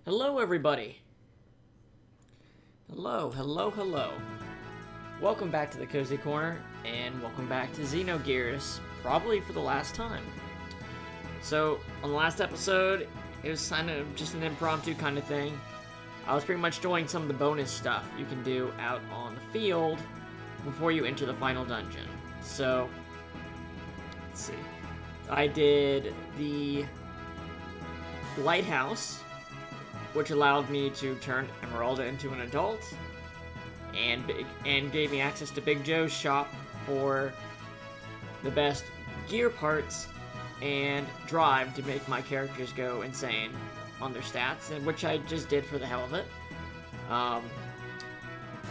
Hello, everybody. Hello. Welcome back to the Cozy Corner, and welcome back to Xenogears, probably for the last time. So, on the last episode, it was kind of just an impromptu kind of thing. I was pretty much doing some of the bonus stuff you can do out on the field before you enter the final dungeon. So, let's see. I did the lighthouse, which allowed me to turn Emeralda into an adult, and gave me access to Big Joe's shop for the best gear parts and drive to make my characters go insane on their stats, and which I just did for the hell of it.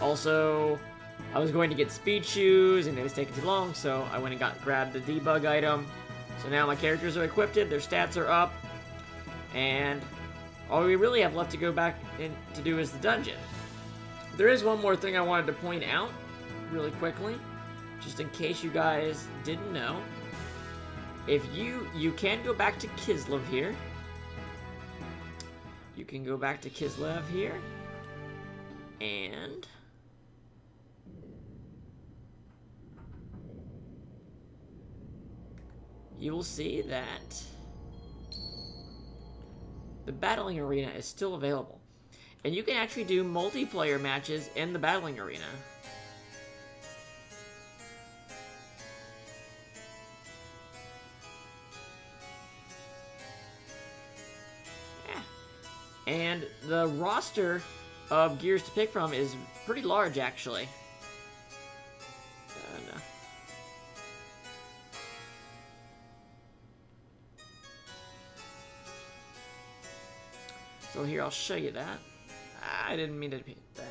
Also, I was going to get speed shoes, and it was taking too long, so I went and grabbed the debug item. So now my characters are equipped, their stats are up, and all we really have left to go back in to do is the dungeon. There is one more thing I wanted to point out really quickly, just in case you guys didn't know. If you can go back to Kislev here. You can go back to Kislev here, and you will see that the battling arena is still available. And you can actually do multiplayer matches in the battling arena. Yeah. And the roster of gears to pick from is pretty large, actually. No. So here, I'll show you that. I didn't mean to repeat that.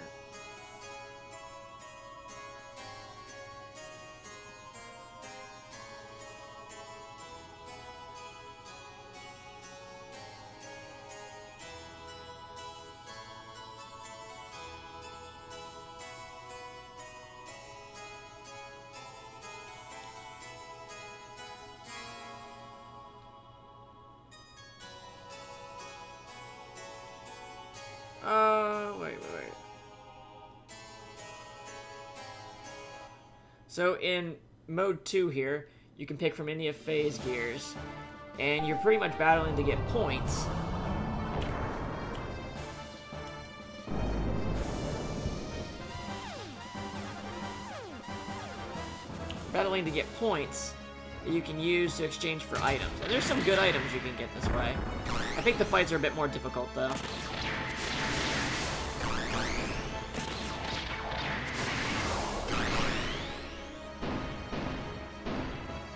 Wait. So in mode 2 here, you can pick from any of Faye's gears, and you're pretty much battling to get points. Battling to get points that you can use to exchange for items. And there's some good items you can get this way. I think the fights are a bit more difficult, though.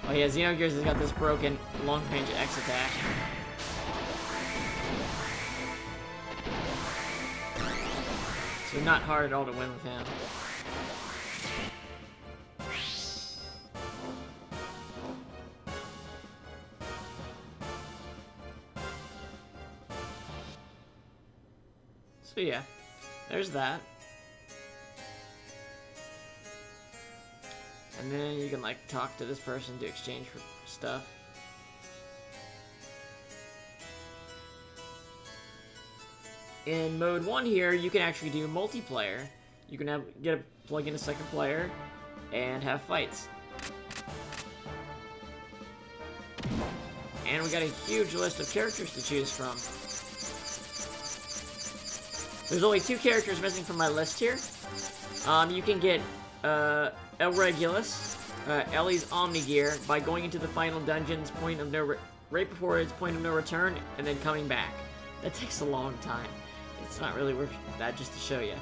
Oh yeah, Xenogears has got this broken long-range X attack. So not hard at all to win with him. So yeah, there's that. And then you can, like, talk to this person to exchange for stuff. In mode 1 here, you can actually do multiplayer. You can plug in a second player and have fights. And we got a huge list of characters to choose from. There's only 2 characters missing from my list here. You can get El Regulus, Ellie's Omni Gear, by going into the final dungeon's right before its point of no return, and then coming back. That takes a long time. It's not really worth that just to show you.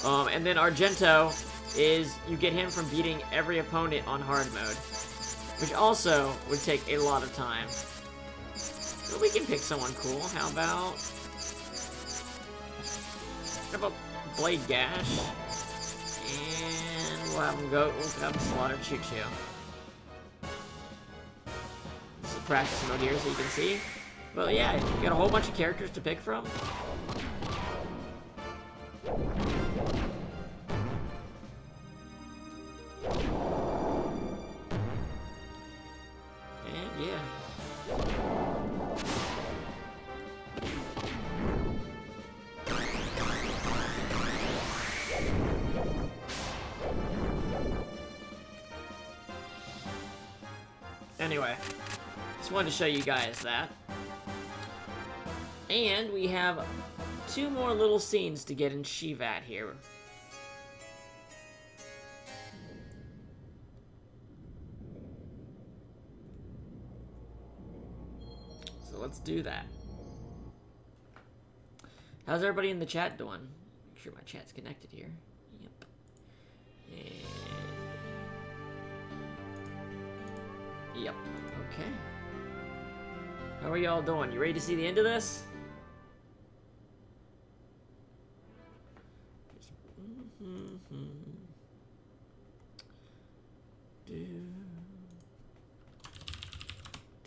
And then Argento is, you get him from beating every opponent on hard mode, which also would take a lot of time. So we can pick someone cool. How about Blade Gash? And we'll have him we'll have him slaughter Choo Choo. This is practice mode here, so you can see. But yeah, you got a whole bunch of characters to pick from. And yeah. Anyway, just wanted to show you guys that. And we have 2 more little scenes to get in Shivat here. So let's do that. How's everybody in the chat doing? Make sure my chat's connected here. Yep. And... Yep. Okay. How are y'all doing? You ready to see the end of this?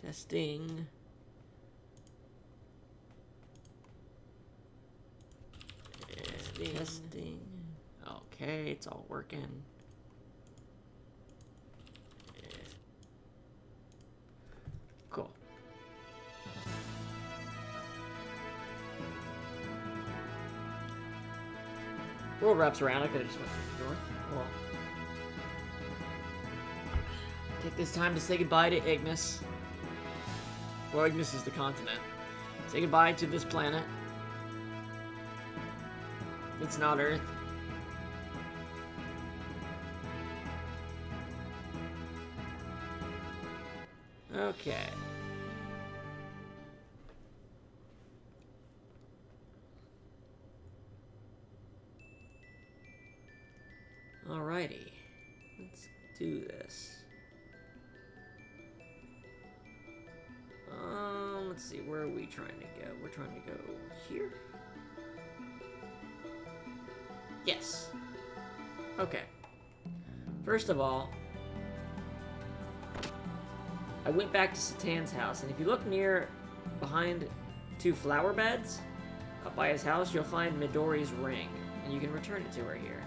Testing. Testing. Okay, it's all working. Cool. World wraps around. I could have just went north. Well, take this time to say goodbye to Ignis. Well, Ignis is the continent. Say goodbye to this planet. It's not Earth. Okay. Alrighty. Let's do this. Let's see, where are we trying to go? We're trying to go here? Yes. Okay. First of all, I went back to Satan's house, and if you look near, behind 2 flower beds, up by his house, you'll find Midori's ring, and you can return it to her here.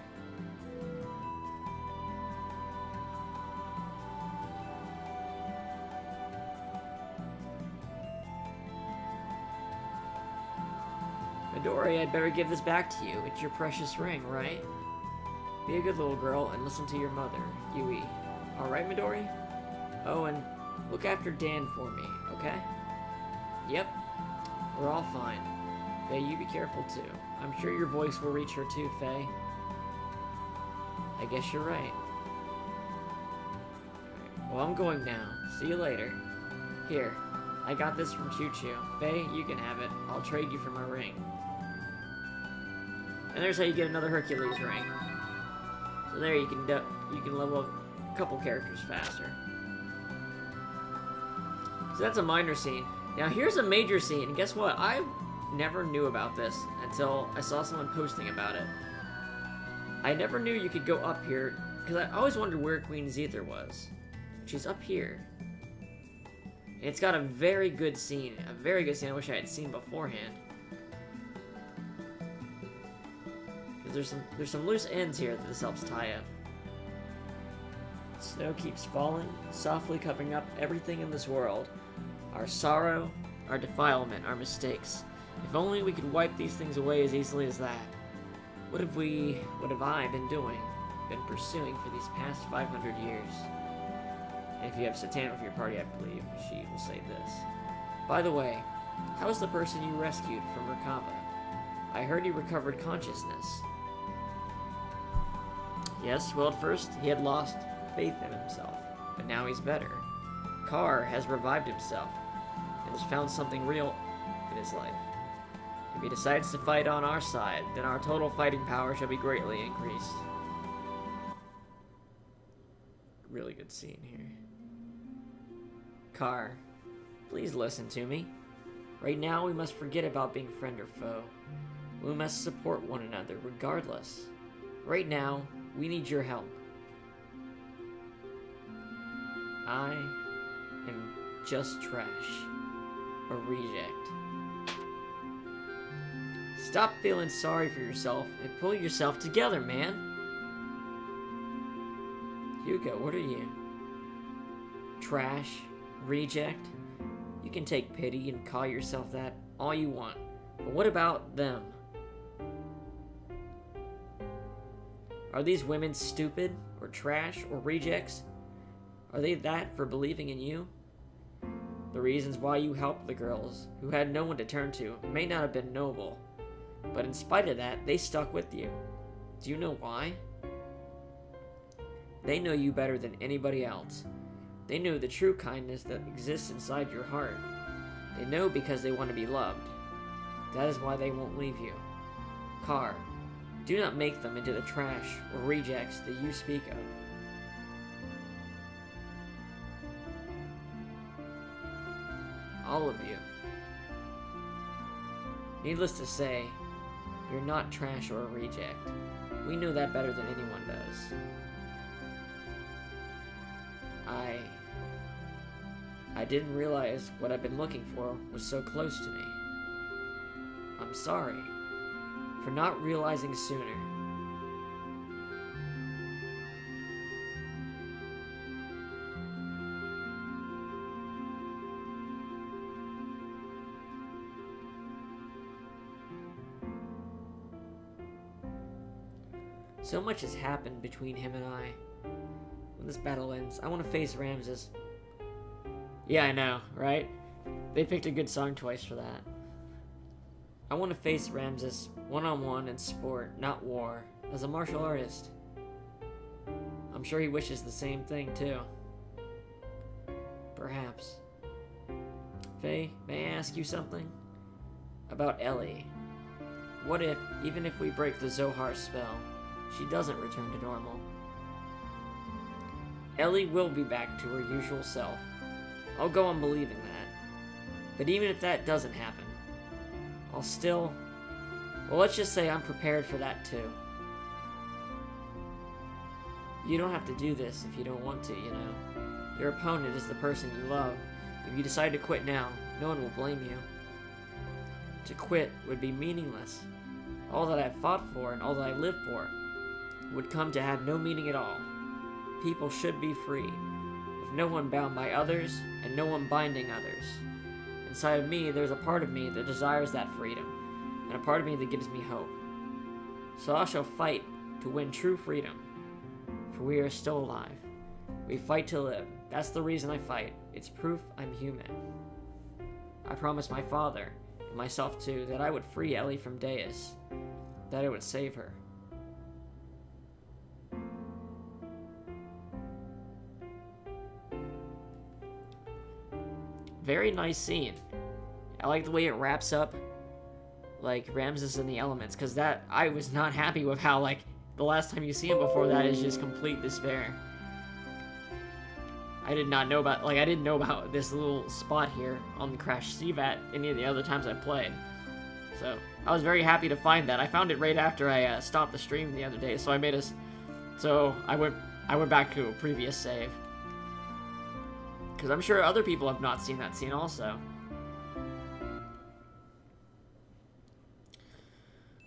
Midori, I'd better give this back to you. It's your precious ring, right? Be a good little girl and listen to your mother, Yui. Alright, Midori? Oh, and look after Dan for me, okay? Yep. We're all fine. Faye, you be careful too. I'm sure your voice will reach her too, Faye. I guess you're right. Well, I'm going now. See you later. Here, I got this from Choo Choo. Faye, you can have it. I'll trade you for my ring. And there's how you get another Hercules ring. So there you can level up a couple characters faster. So that's a minor scene. Now here's a major scene. And guess what? I never knew about this until I saw someone posting about it. I never knew you could go up here, because I always wondered where Queen Zither was. She's up here. And it's got a very good scene. A very good scene I wish I had seen beforehand. There's some loose ends here that this helps tie up. Snow keeps falling, softly covering up everything in this world. Our sorrow, our defilement, our mistakes. If only we could wipe these things away as easily as that. What have I been doing, been pursuing for these past 500 years? And if you have Satan with your party, I believe she will say this. By the way, how's the person you rescued from Rakava? I heard he recovered consciousness. Yes, well at first he had lost faith in himself, but now he's better. Carr has revived himself, and has found something real in his life. If he decides to fight on our side, then our total fighting power shall be greatly increased. Really good scene here. Carr, please listen to me. Right now we must forget about being friend or foe. We must support one another regardless. Right now, we need your help. I am just trash. A reject. Stop feeling sorry for yourself and pull yourself together, man. Hugo, what are you? Trash? Reject? You can take pity and call yourself that all you want. But what about them? Are these women stupid, or trash, or rejects? Are they that for believing in you? The reasons why you helped the girls, who had no one to turn to, may not have been noble. But in spite of that, they stuck with you. Do you know why? They know you better than anybody else. They know the true kindness that exists inside your heart. They know because they want to be loved. That is why they won't leave you. Car, do not make them into the trash or rejects that you speak of. All of you. Needless to say, you're not trash or a reject. We know that better than anyone does. I didn't realize what I've been looking for was so close to me. I'm sorry for not realizing sooner. So much has happened between him and I. When this battle ends, I want to face Ramses. Yeah, I know, right? They picked a good song twice for that. I want to face Ramses one-on-one in sport, not war, as a martial artist. I'm sure he wishes the same thing, too. Perhaps. Faye, may I ask you something? About Ellie. What if, even if we break the Zohar spell, she doesn't return to normal? Ellie will be back to her usual self. I'll go on believing that. But even if that doesn't happen, I'll still... Well, let's just say I'm prepared for that too. You don't have to do this if you don't want to, you know. Your opponent is the person you love. If you decide to quit now, no one will blame you. To quit would be meaningless. All that I've fought for and all that I live for would come to have no meaning at all. People should be free, with no one bound by others and no one binding others. Inside of me, there's a part of me that desires that freedom, and a part of me that gives me hope. So I shall fight to win true freedom, for we are still alive. We fight to live. That's the reason I fight. It's proof I'm human. I promised my father, and myself too, that I would free Ellie from Deus, that I would save her. Very nice scene. I like the way it wraps up, like, Ramses in the elements, because that, I was not happy with how, like, the last time you see him before that is just complete despair. I did not know about, like, I didn't know about this little spot here on the Crash CVAT any of the other times I played. So, I was very happy to find that. I found it right after I stopped the stream the other day, so I made us, so I went back to a previous save. Because I'm sure other people have not seen that scene also.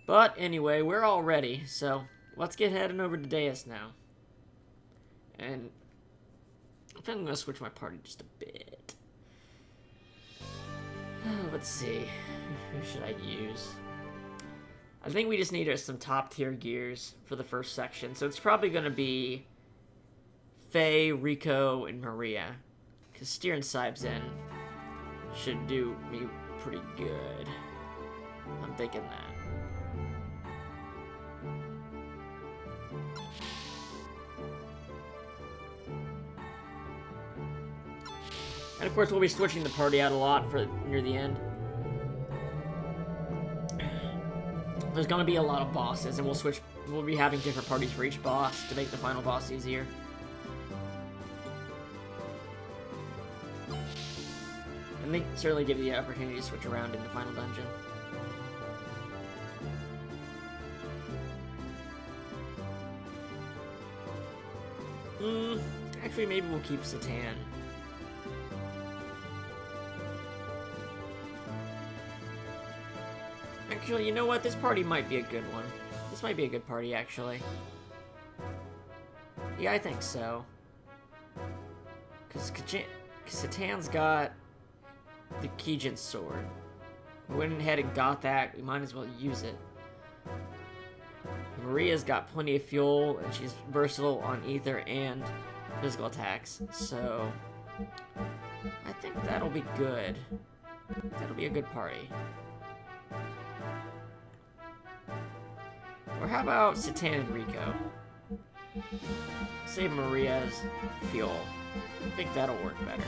But anyway, we're all ready, so let's get heading over to Deus now. And I think I'm going to switch my party just a bit. Let's see. Who should I use? I think we just need some top tier gears for the first section. So it's probably going to be Faye, Rico, and Maria. Because Steer and Sibzen should do me pretty good. I'm thinking that. And of course we'll be switching the party out a lot for near the end. There's gonna be a lot of bosses, and we'll be having different parties for each boss to make the final boss easier. And they certainly give you the opportunity to switch around in the final dungeon. Actually, maybe we'll keep Satan. Actually, you know what? This party might be a good one. This might be a good party, actually. Yeah, I think so. Because Satan's got the Kijin sword. We went ahead and got that. We might as well use it. Maria's got plenty of fuel, and she's versatile on ether and physical attacks. So, I think that'll be good. That'll be a good party. Or how about Satan and Rico? Save Maria's fuel. I think that'll work better.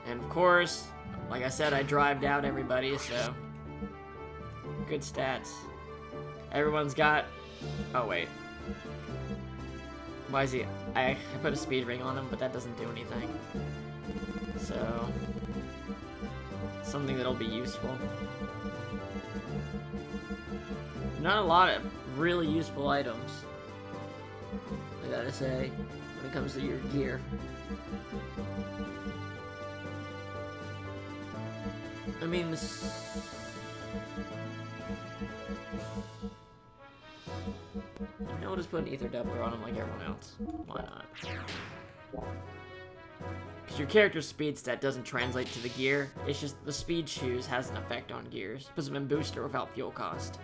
And of course, like I said, I drived out everybody, so good stats. Everyone's got... Oh, wait. Why is he... I put a speed ring on him, but that doesn't do anything. So... something that'll be useful. Not a lot of really useful items, I gotta say, when it comes to your gear. I mean, I'll just put an ether doubler on him like everyone else. Why not? Because your character's speed stat doesn't translate to the gear. It's just the speed shoes has an effect on gears. Puts them in booster without fuel cost.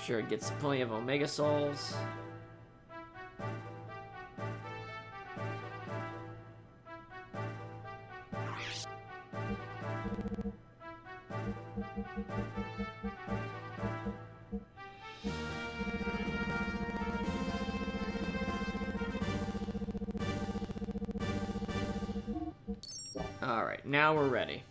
Sure, it gets plenty of Omega Souls. Alright, now we're ready.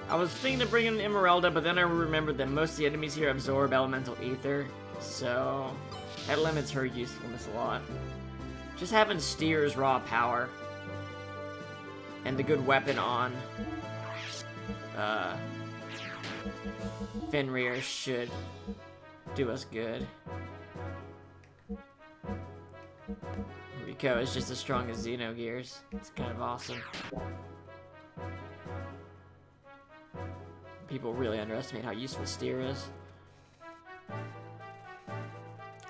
I was thinking of bringing in Emeralda, but then I remembered that most of the enemies here absorb elemental ether, so that limits her usefulness a lot. Just having Steer's raw power and the good weapon on Fenrir should do us good. Rico is just as strong as Xenogears. It's kind of awesome. People really underestimate how useful Steer is.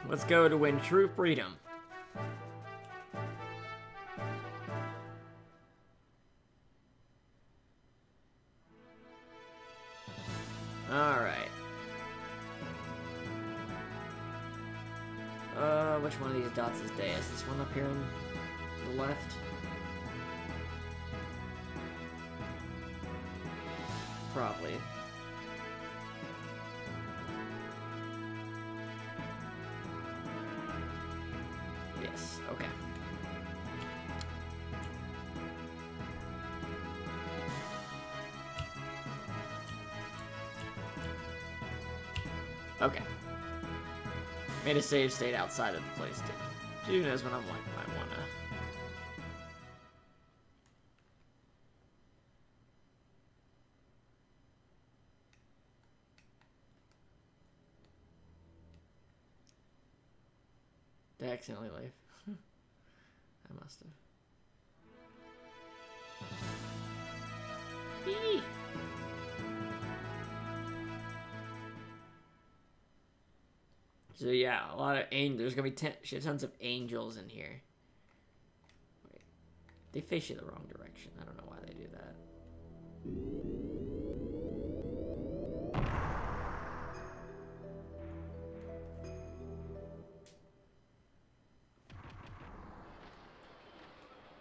Let's go to win true freedom. Alright. Which one of these dots is Deus? This one up here on the left? Probably. Yes, okay. Okay. Made a save state outside of the place, too. Who knows when I might wanna... Did I accidentally leave? I must have. Eee! So yeah, a lot of there's gonna be shit tons of angels in here. Wait, they face you the wrong direction. I don't know why they do that.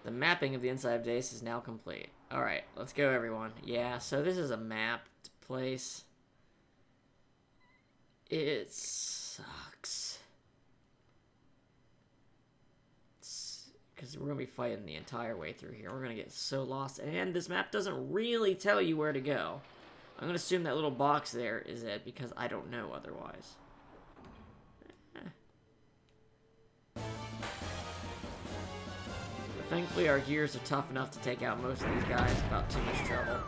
The mapping of the inside of Deus is now complete. Alright, let's go everyone. Yeah, so this is a mapped place. It sucks. because we're going to be fighting the entire way through here. We're going to get so lost, and this map doesn't really tell you where to go. I'm going to assume that little box there is it, because I don't know otherwise. But thankfully, our gears are tough enough to take out most of these guys without too much trouble.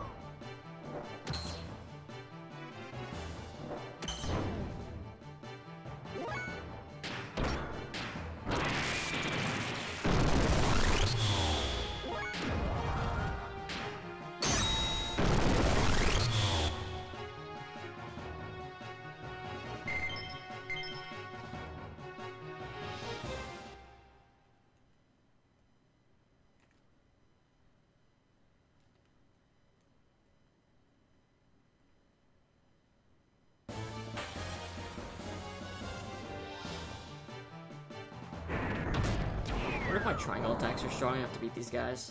What if my triangle attacks are strong enough to beat these guys?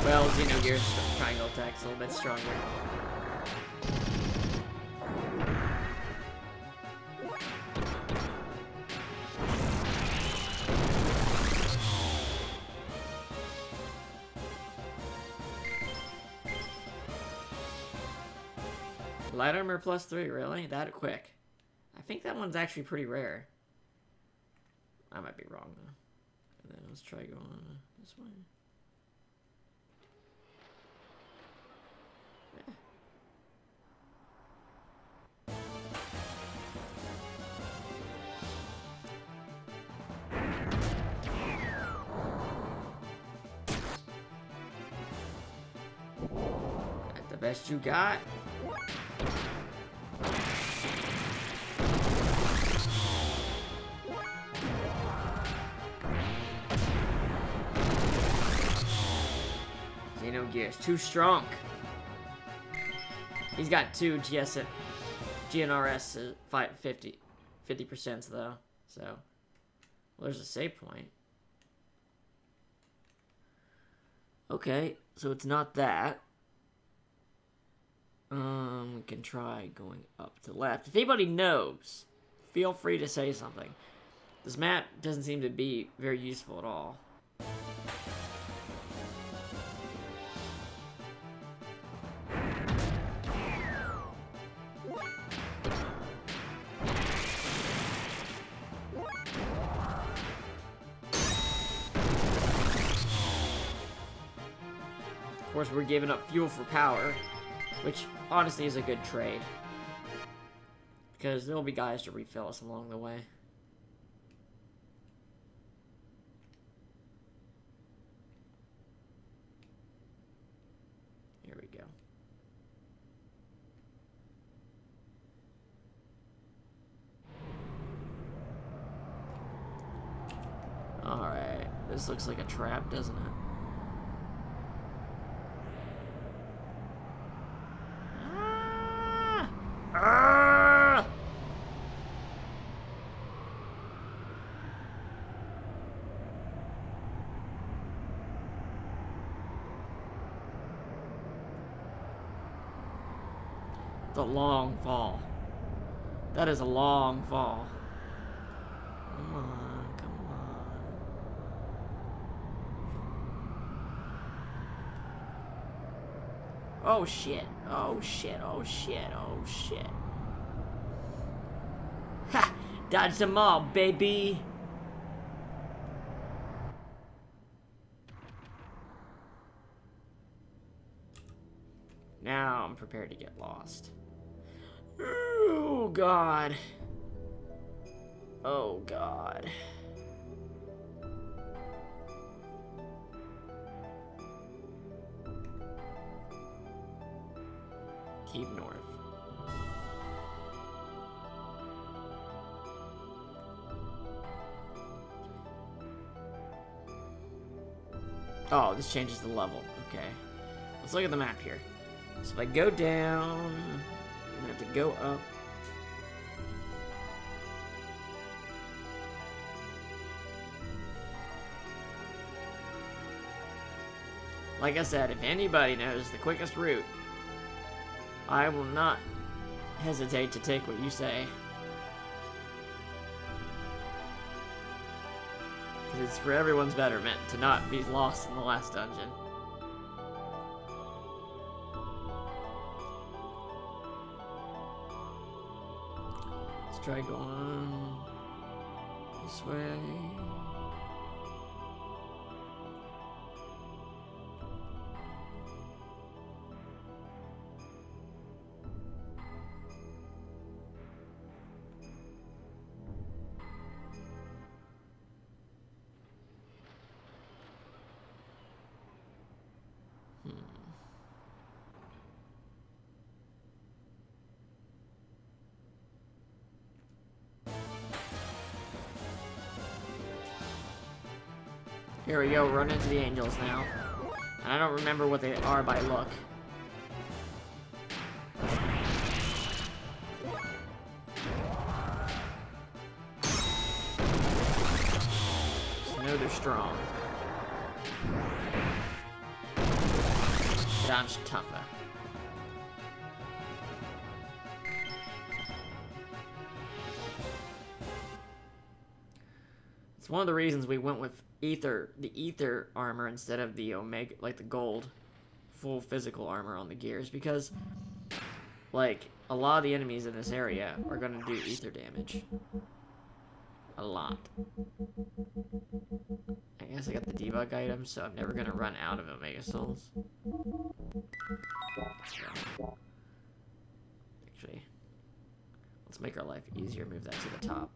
Well, Xenogears triangle attack's a little bit stronger. Light armor +3, really? That quick? I think that one's actually pretty rare. I might be wrong, though. And then let's try going this way. That's the best you got? Xenogears, too strong. He's got two GNRS 50% though, so well, there's a save point. Okay, so it's not that. We can try going up to the left. If anybody knows, feel free to say something. This map doesn't seem to be very useful at all. Of course, we're giving up fuel for power, which honestly is a good trade, because there'll be guys to refill us along the way. Here we go. Alright, this looks like a trap, doesn't it? It's a long fall. That is a long fall. Come on, come on. Oh shit, oh shit, oh shit, oh shit. Ha! Dodged them all, baby! Now I'm prepared to get lost. Oh god. Oh god. Keep north. Oh, this changes the level. Okay. Let's look at the map here. So if I go down, I'm gonna have to go up. Like I said, if anybody knows the quickest route, I will not hesitate to take what you say. Because it's for everyone's betterment to not be lost in the last dungeon. Let's try going this way. Here we go, run into the angels now. And I don't remember what they are by look. Just know they're strong. But I'm tougher. It's one of the reasons we went with the ether armor instead of the omega, like the gold full physical armor on the gears, because like a lot of the enemies in this area are gonna do ether damage. A lot. I guess I got the debug item, so I'm never gonna run out of omega souls. Actually, let's make our life easier, move that to the top.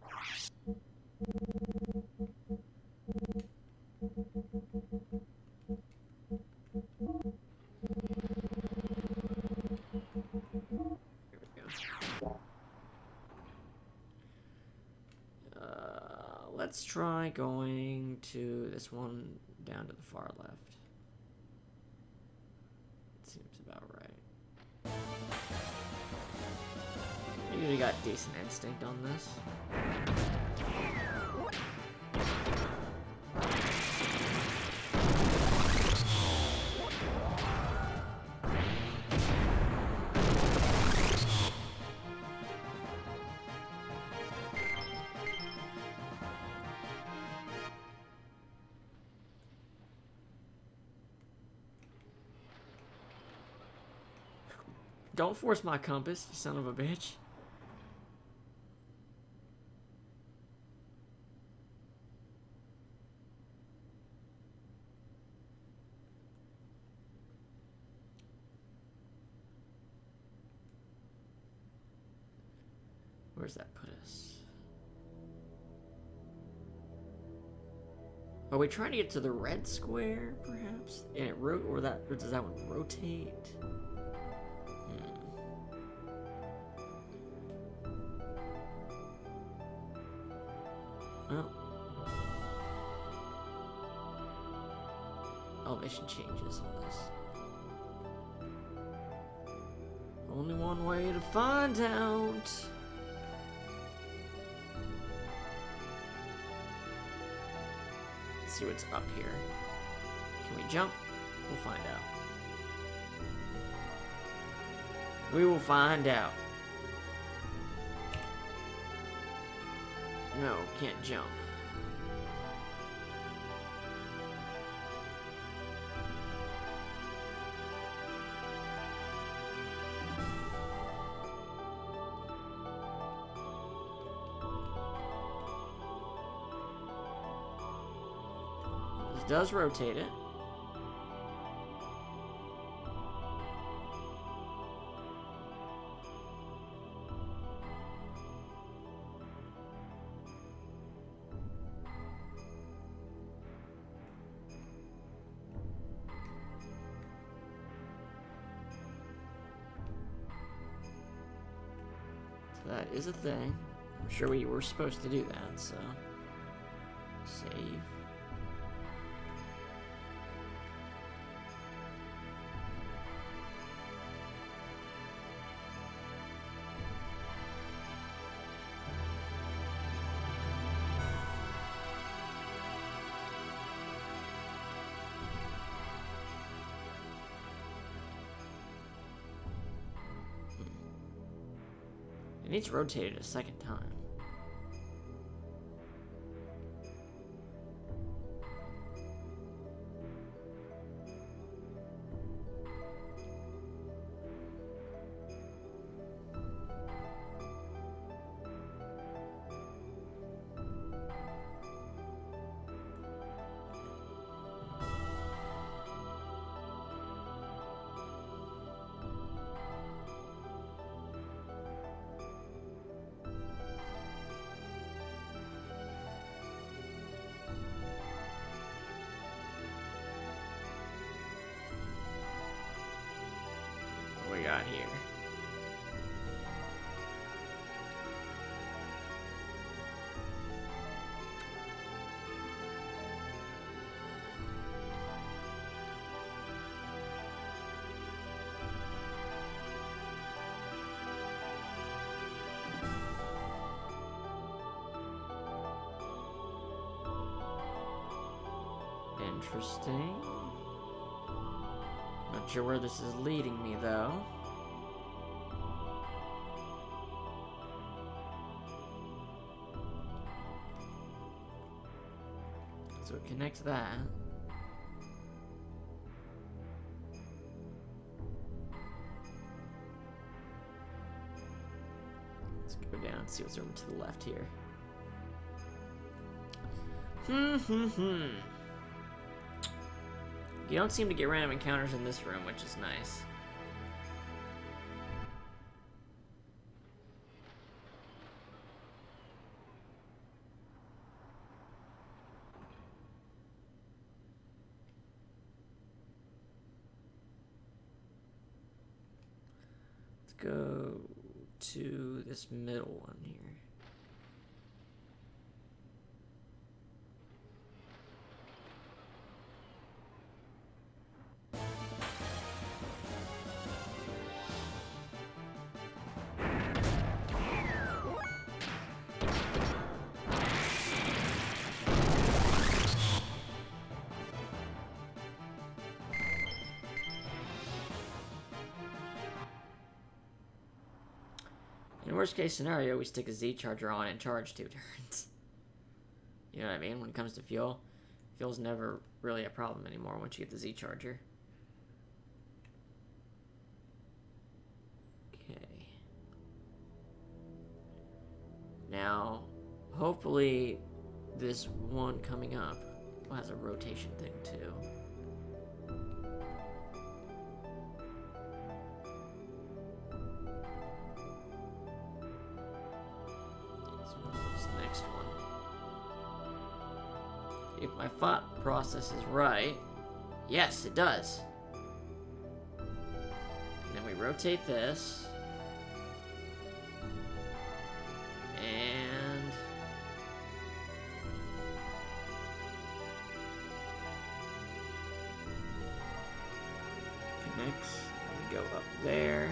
Here we go. Let's try going to this one down to the far left. Seems about right. I usually got decent instinct on this. Don't force my compass, you son of a bitch. Where's that put us? Are we trying to get to the red square, perhaps? And it or does that one rotate? Well, elevation changes on this. Only one way to find out. Let's see what's up here. Can we jump? We'll find out. We will find out. No, can't jump. This does rotate it. That is a thing. I'm sure we were supposed to do that, so... Save. It needs to rotate it a second time. What we got here? Interesting. Not sure where this is leading me, though. So it connects that. Let's go down and see what's over to the left here. You don't seem to get random encounters in this room, which is nice. Let's go to this middle one here. In worst case scenario, we stick a Z charger on and charge 2 turns. You know what I mean? When it comes to fuel, fuel's never really a problem anymore once you get the Z charger. Okay. Now, hopefully this one coming up has a rotation thing too. If my thought process is right, yes, it does. And then we rotate this. And connects. We go up there.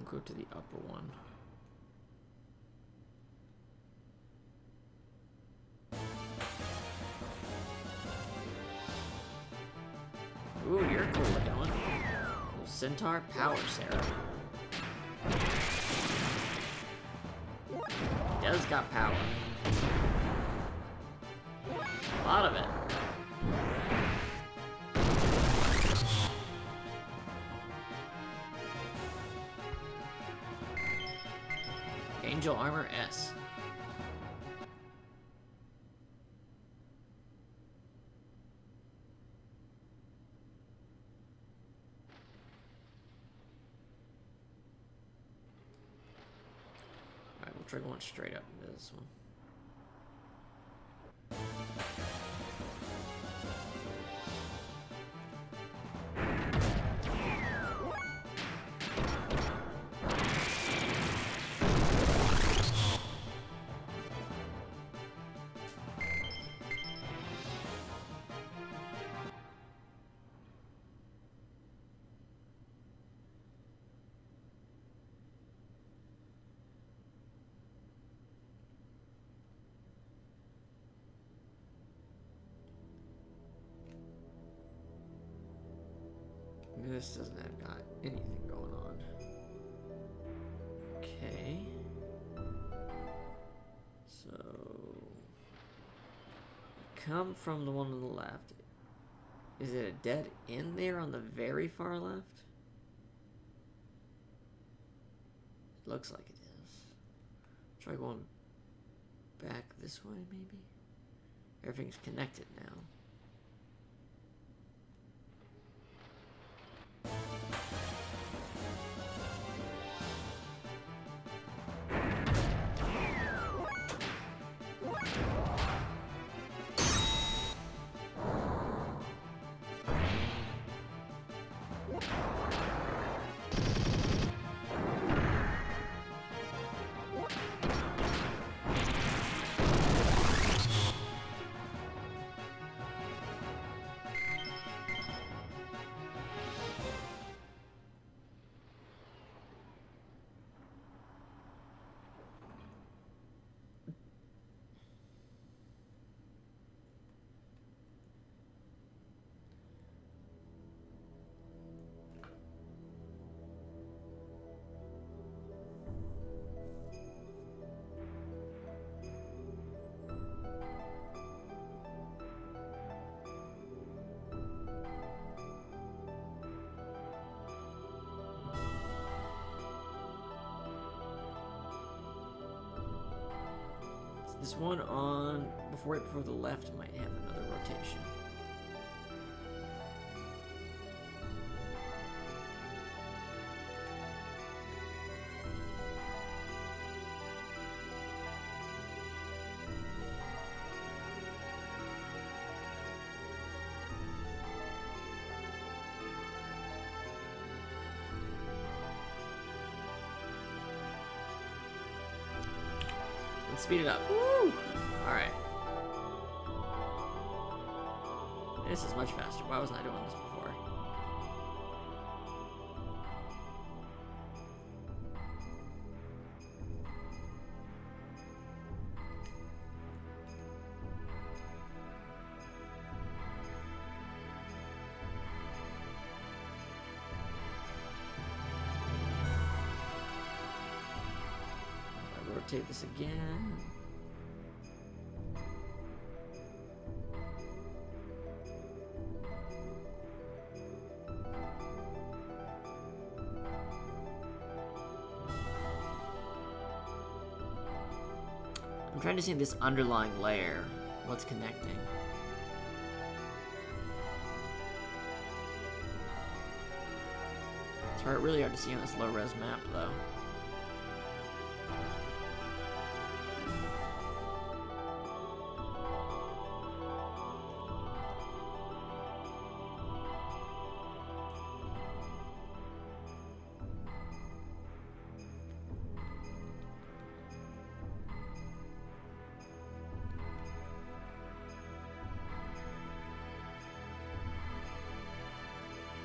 Go to the upper one. Ooh, you're a cool looking one. Little Centaur Power Serum. He does got power. A lot of it. Angel Armor S. Alright, we'll try going straight up into this one. This doesn't have got anything going on. Okay. So come from the one on the left. Is it a dead end there on the very far left? It looks like it is. Try going back this way, maybe? Everything's connected now. This one on right before the left might have another rotation. Let's speed it up. Woo! Alright. This is much faster. Why wasn't I doing this before? Rotate this again. I'm trying to see this underlying layer, what's connecting. It's really hard to see on this low-res map, though.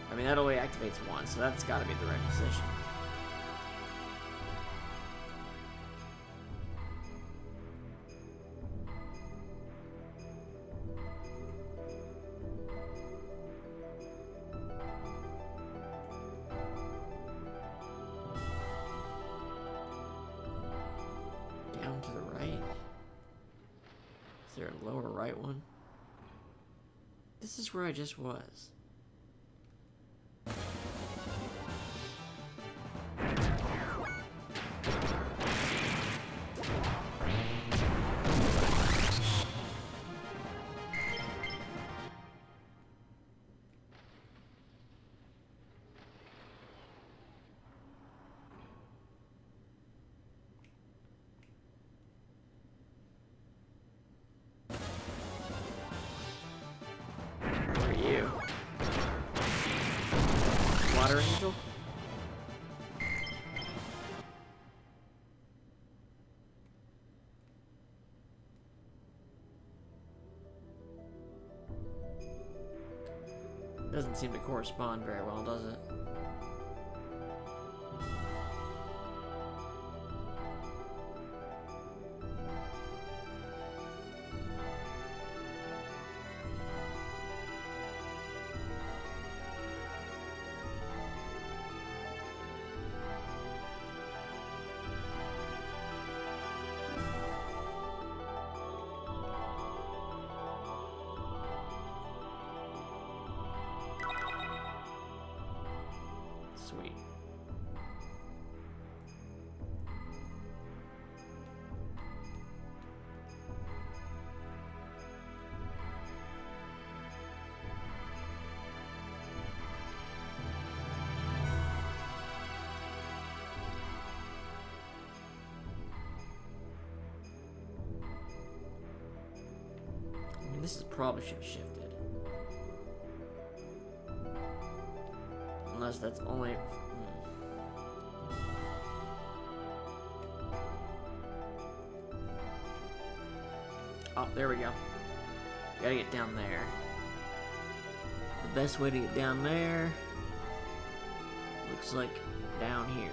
I mean, that only activates one, so that's got to be the right position. Down to the right. Is there a lower right one? This is where I just was. Fire Angel? Doesn't seem to correspond very well, does it? Sweet. I mean, this is probably should have shifted. Unless that's only... Oh, there we go. Gotta get down there. The best way to get down there looks like down here.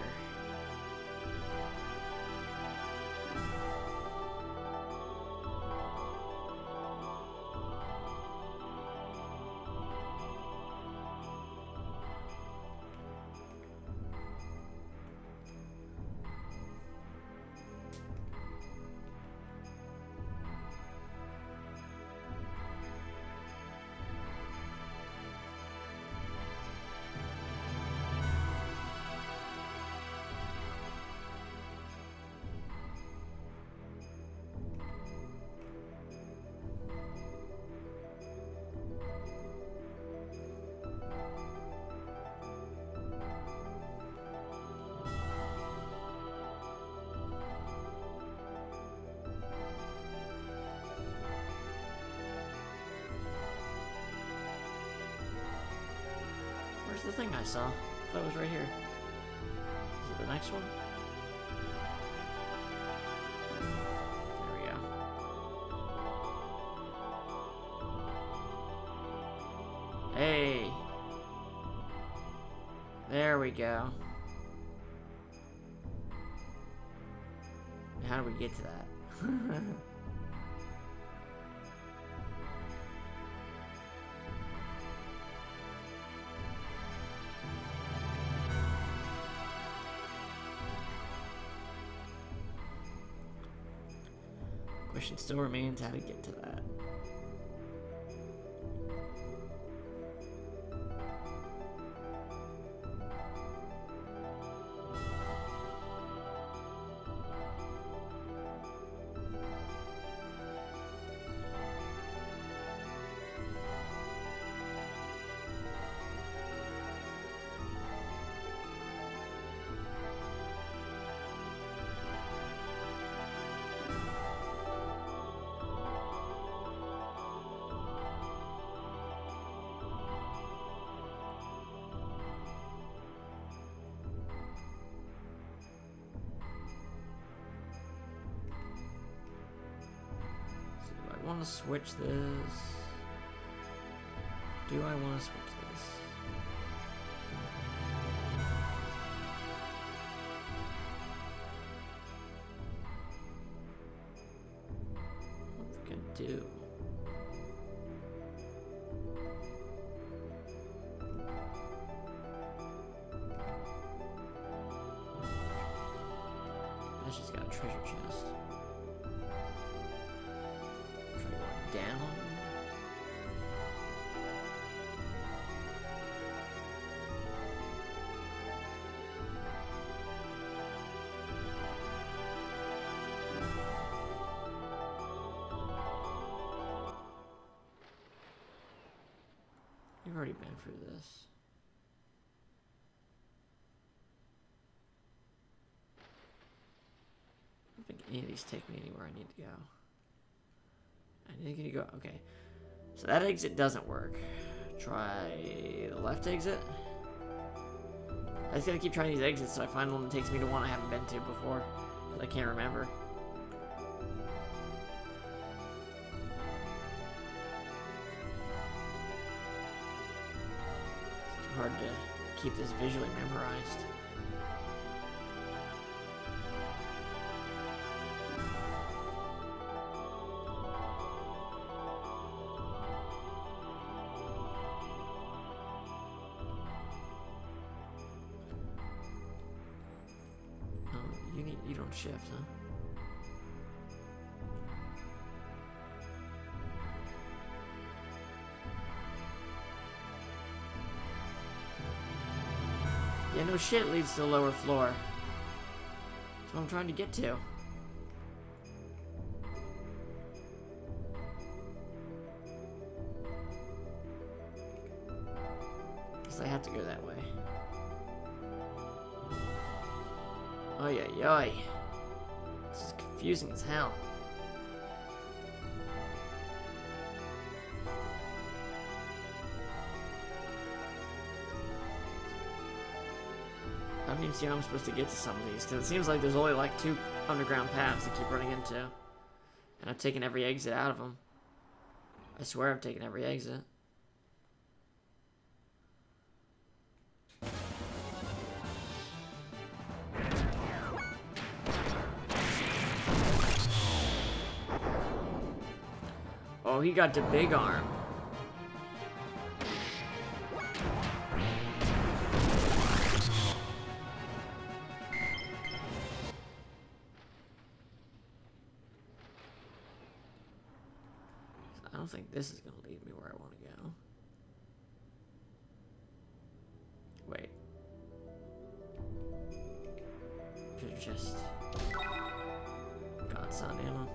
Where's the thing I saw? I thought it was right here. Is it the next one? There we go. Hey! There we go. How do we get to that? Question still remains how to get to that. I want to switch this. Do I want to switch this? What we can do? That's just got a treasure chest. Down. You've already been through this. I don't think any of these take me anywhere I need to go. I need to go. Okay. So that exit doesn't work. Try the left exit. I just gotta keep trying these exits so I find one that takes me to one I haven't been to before. I can't remember. It's hard to keep this visually memorized. You don't shift, huh? Yeah, no shit leads to the lower floor. That's what I'm trying to get to. Guess I have to go that way. Oy, oy, oy. This is confusing as hell. I don't even see how I'm supposed to get to some of these, because it seems like there's only like 2 underground paths to keep running into. And I've taken every exit out of them. I swear I've taken every exit. Oh, he got the big arm. I don't think this is going to lead me where I want to go. Wait. Should've just Godson ammo.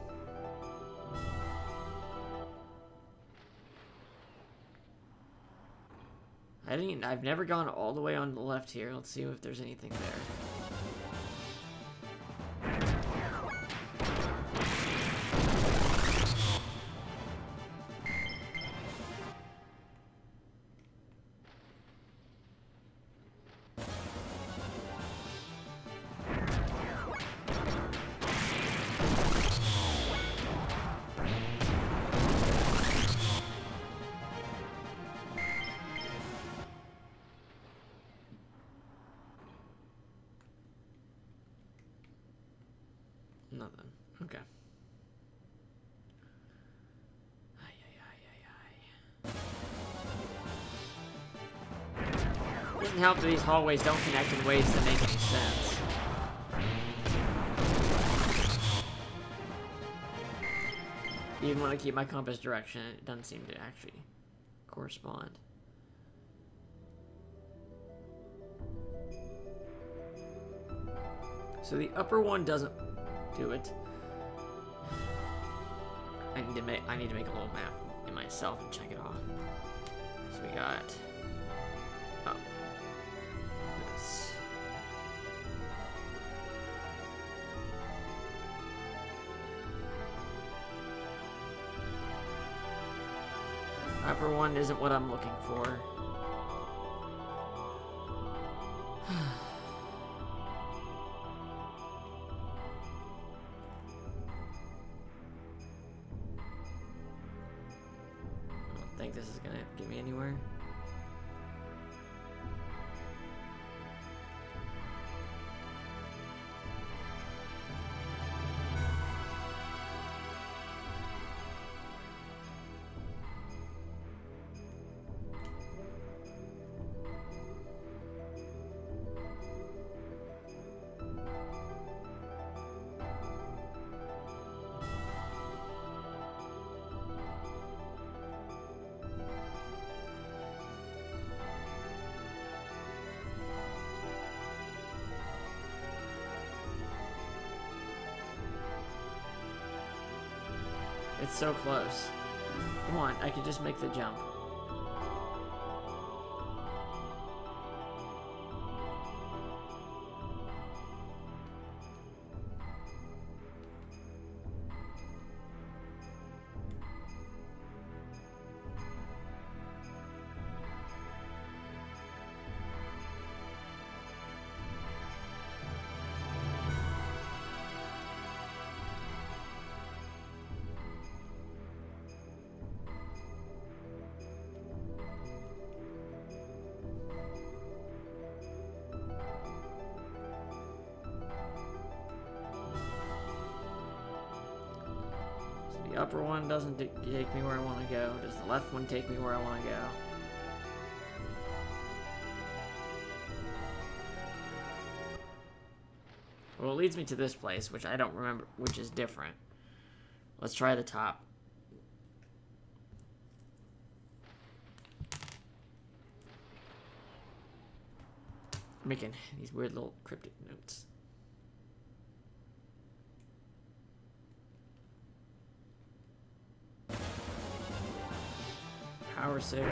I've never gone all the way on the left here. Let's see if there's anything there. Nothing. Okay. It doesn't help that these hallways don't connect in ways that make any sense. Even when I keep my compass direction, it doesn't seem to actually correspond. So the upper one doesn't do it. I need to make a little map in myself and check it off. So we got this. Upper one isn't what I'm looking for. I don't think this is gonna get me anywhere. It's so close. Come on, I could just make the jump. upper one doesn't take me where I want to go. Does the left one take me where I want to go? Well, it leads me to this place, which I don't remember, which is different. Let's try the top. I'm making these weird little cryptic notes. Power saving.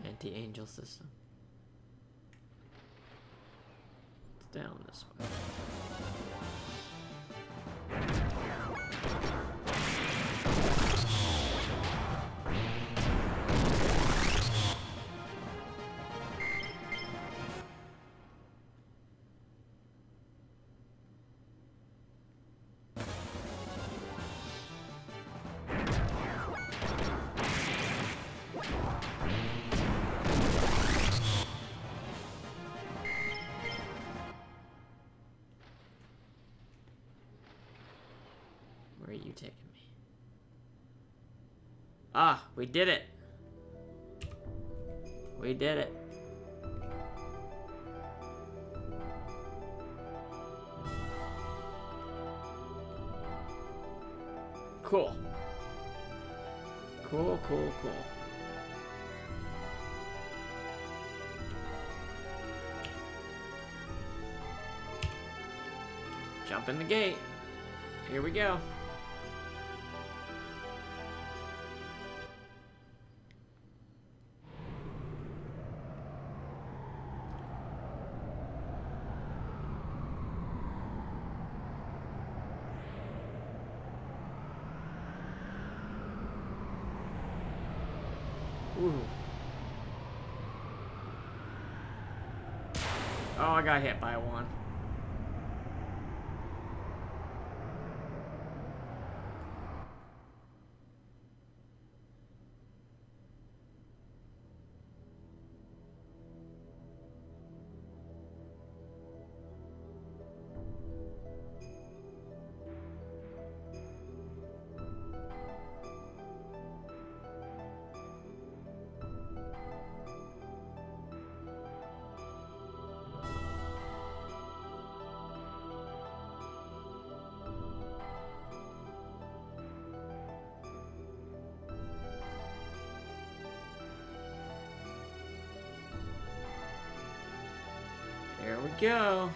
Anti-angel system. It's down this way. Where are you taking me? Ah, we did it. We did it. Cool. Cool, cool, cool. Jump in the gate. Here we go. Ooh. Oh, I got hit by one. There we go.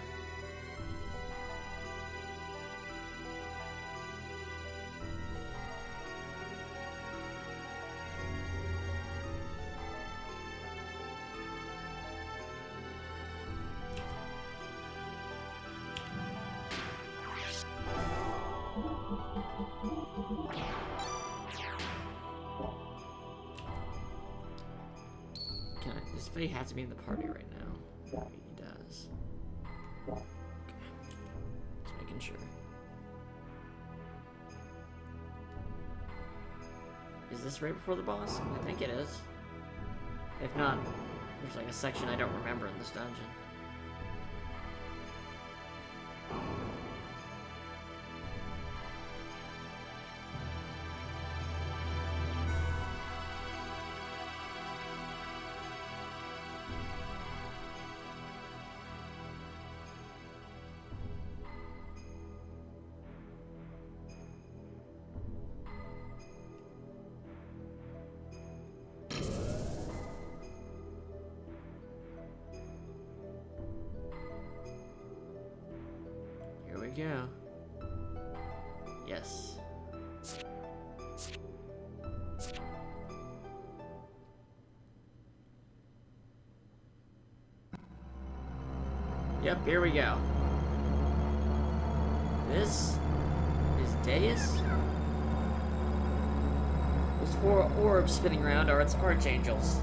Does Faye have to be in the party right now? He does. Okay. Just making sure. Is this right before the boss? I think it is. If not, there's like a section I don't remember in this dungeon. Go. Yes. Yep, here we go. This is Deus. Those four orbs spinning around are its archangels.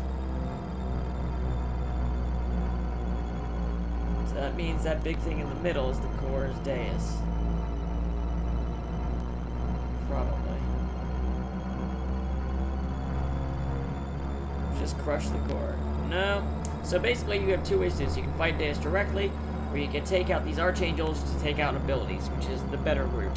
That means that big thing in the middle is the core is Deus. Probably. Just crush the core. No. So basically you have two ways to do this. You can fight Deus directly, or you can take out these Archangels to take out abilities, which is the better route.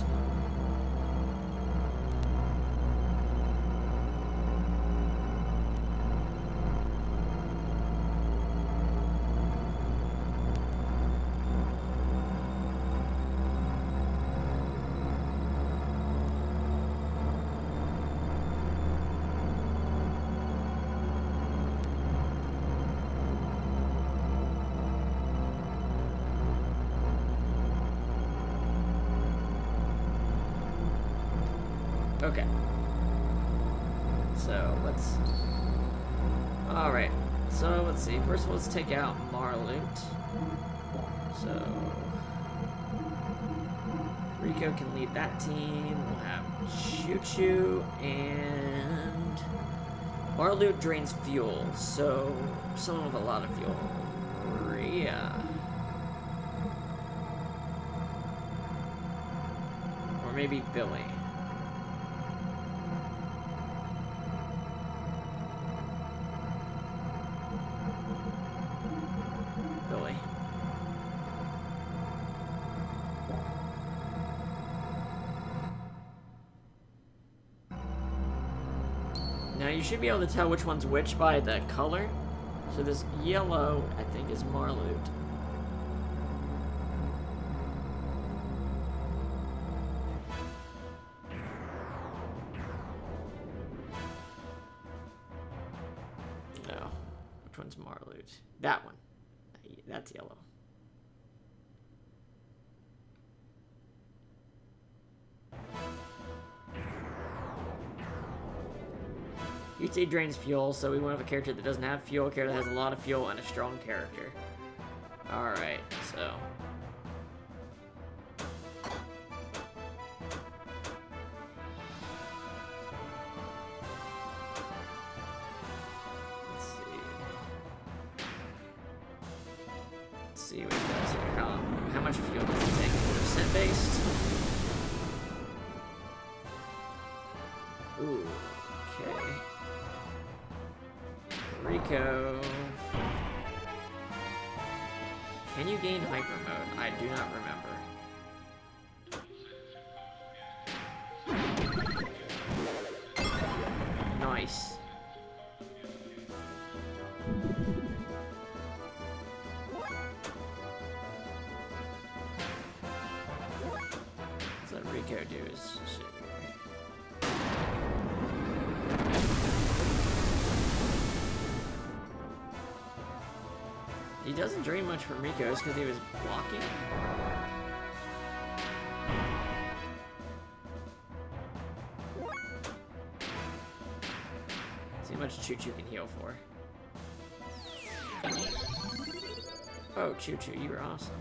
Okay. So, let's... Alright. So, let's see. First of all, let's take out Marloot. So... Rico can lead that team. We'll have Choo-Choo and... Marloot drains fuel, so... Someone with a lot of fuel. Rhea. Or maybe Billy. Now you should be able to tell which one's which by the color. So this yellow, I think, is Marloot. No. Which one's Marloot? That one. That's yellow. UT drains fuel, so we want to have a character that doesn't have fuel, a character that has a lot of fuel, and a strong character. Alright, so... Let's see what it does here. How much fuel does it take? Percent based? Ooh, okay. Rico. Can you gain hyper mode? I do not remember. Nice. What's that Rico do is shit. He doesn't drain much from Rico, it's because he was blocking. See how much Choo-Choo can heal for. Oh, Choo-Choo, you were awesome.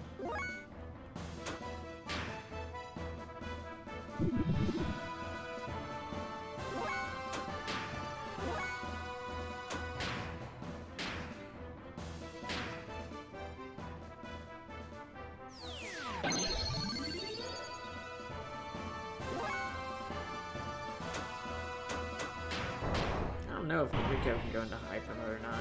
I don't know if Rico can go into hyper mode or not.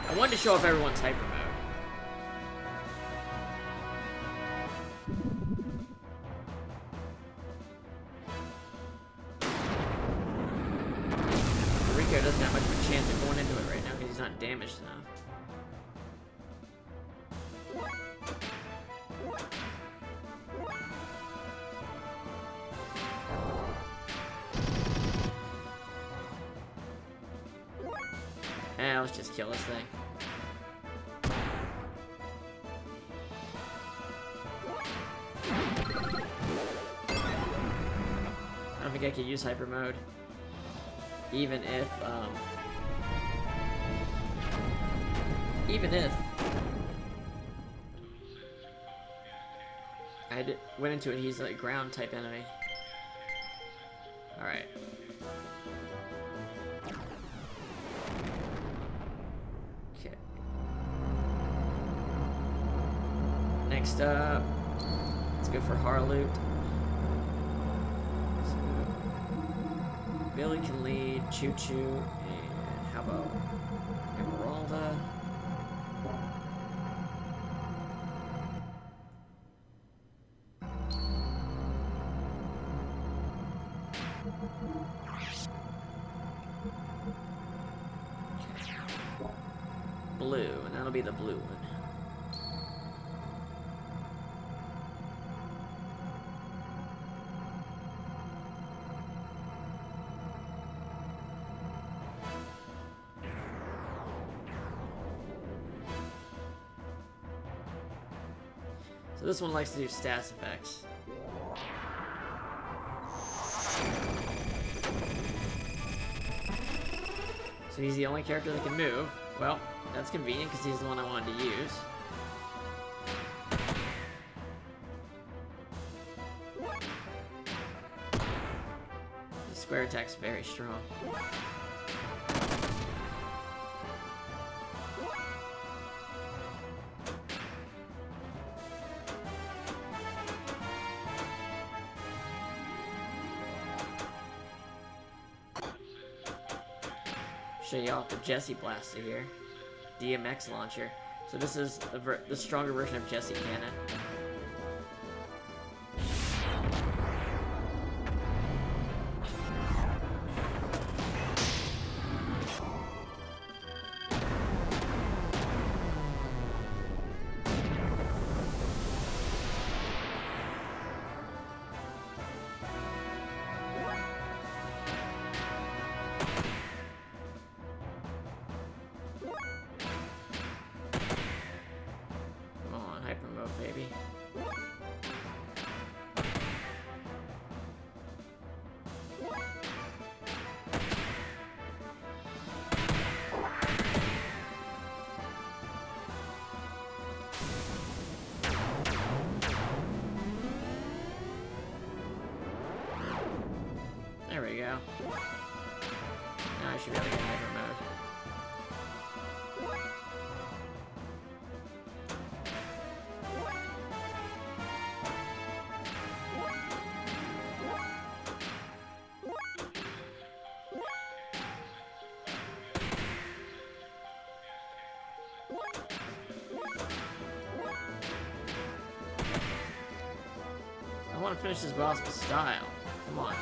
I wanted to show off everyone's hyper mode. Rico doesn't have much of a chance of going into it right now because he's not damaged enough. Let's just kill this thing. I don't think I can use hyper mode. Even if went into it, he's a ground type enemy. Alright. Okay. Next up, let's go for Harloot. So, Billy can lead, Choo Choo, and how about Emeralda? Blue, and that'll be the blue one. So this one likes to do stats effects. So he's the only character that can move. Well, that's convenient because he's the one I wanted to use. The square attack's very strong. Show you off the Jesse Blaster here. DMX launcher. So this is the stronger version of Jesse Cannon. Baby. There we go. Now I should be able to get hyper mode. I want to finish this boss with style. Come on.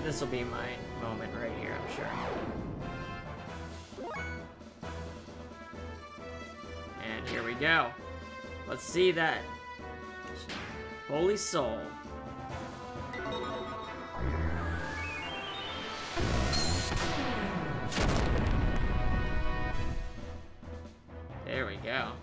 This will be my moment right here, I'm sure. And here we go. Let's see that. Holy Soul. There we go.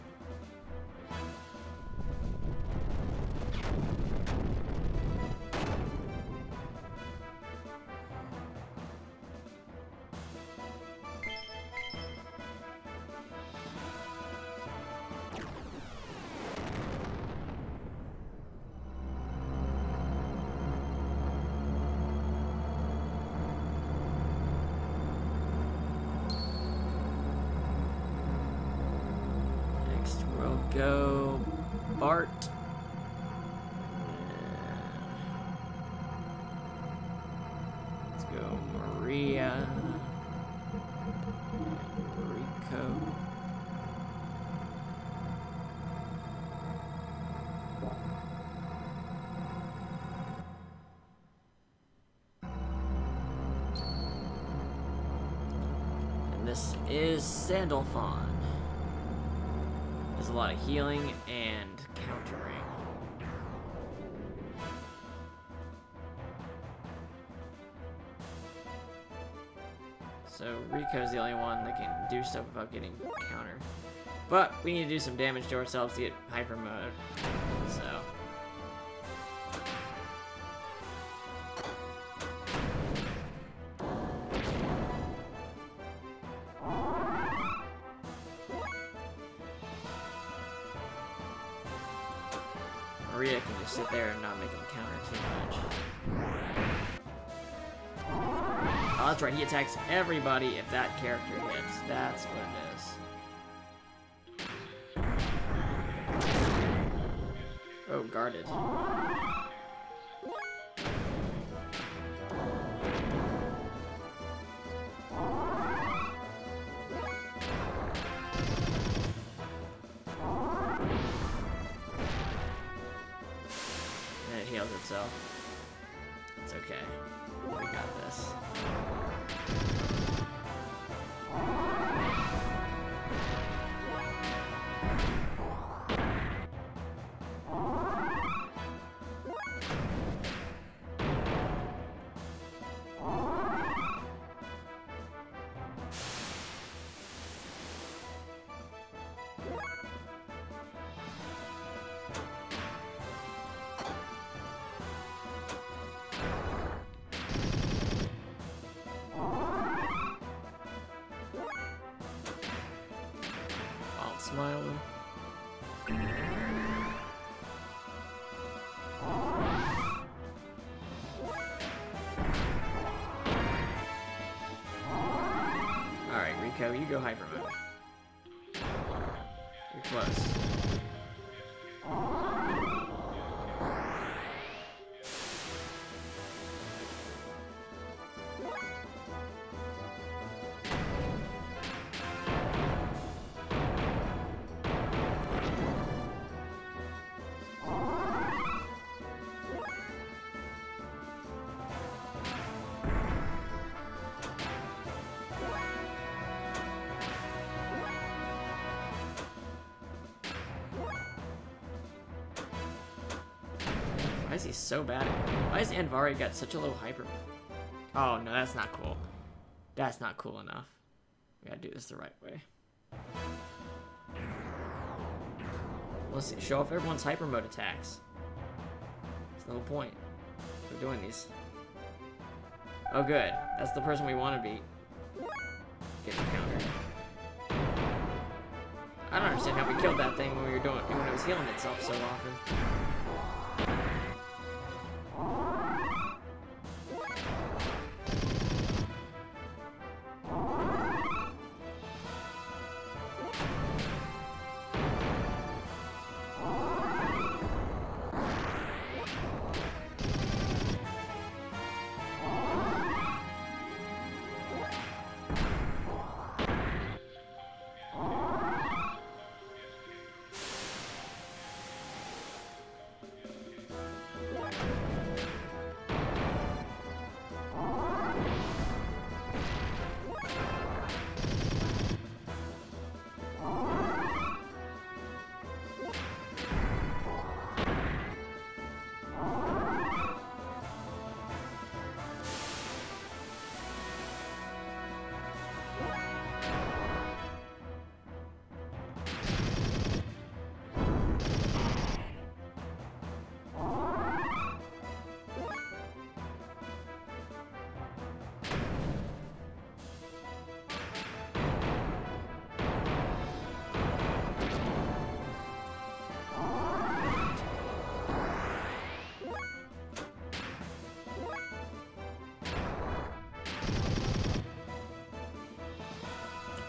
Bart. Let's go Maria. Rico. And this is Sandalphon. There's a lot of healing and countering. So Rico's the only one that can do stuff without getting countered. But we need to do some damage to ourselves to get hyper mode. So Maria can just sit there and not make him counter too much. Oh, that's right, he attacks everybody if that character hits. That's what it is. Oh, guarded. And it heals itself. It's okay. We got this. Smiling. Alright, Rico, you go hyper mode. You're close. Why is he so bad? Why has Anvari got such a low hyper? Oh no, that's not cool. That's not cool enough. We gotta do this the right way. Let's see, show off everyone's hyper mode attacks. That's the whole point. We're doing these. Oh good, that's the person we want to beat. Getting countered. I don't understand how we killed that thing when we were doing when it was healing itself so often.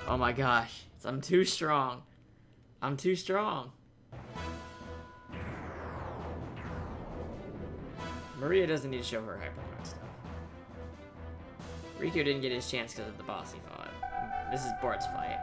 Oh my gosh, I'm too strong. I'm too strong. Maria doesn't need to show her hyper mode stuff. Riku didn't get his chance because of the boss he fought. This is Bart's fight.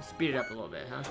Speed it up a little bit, huh?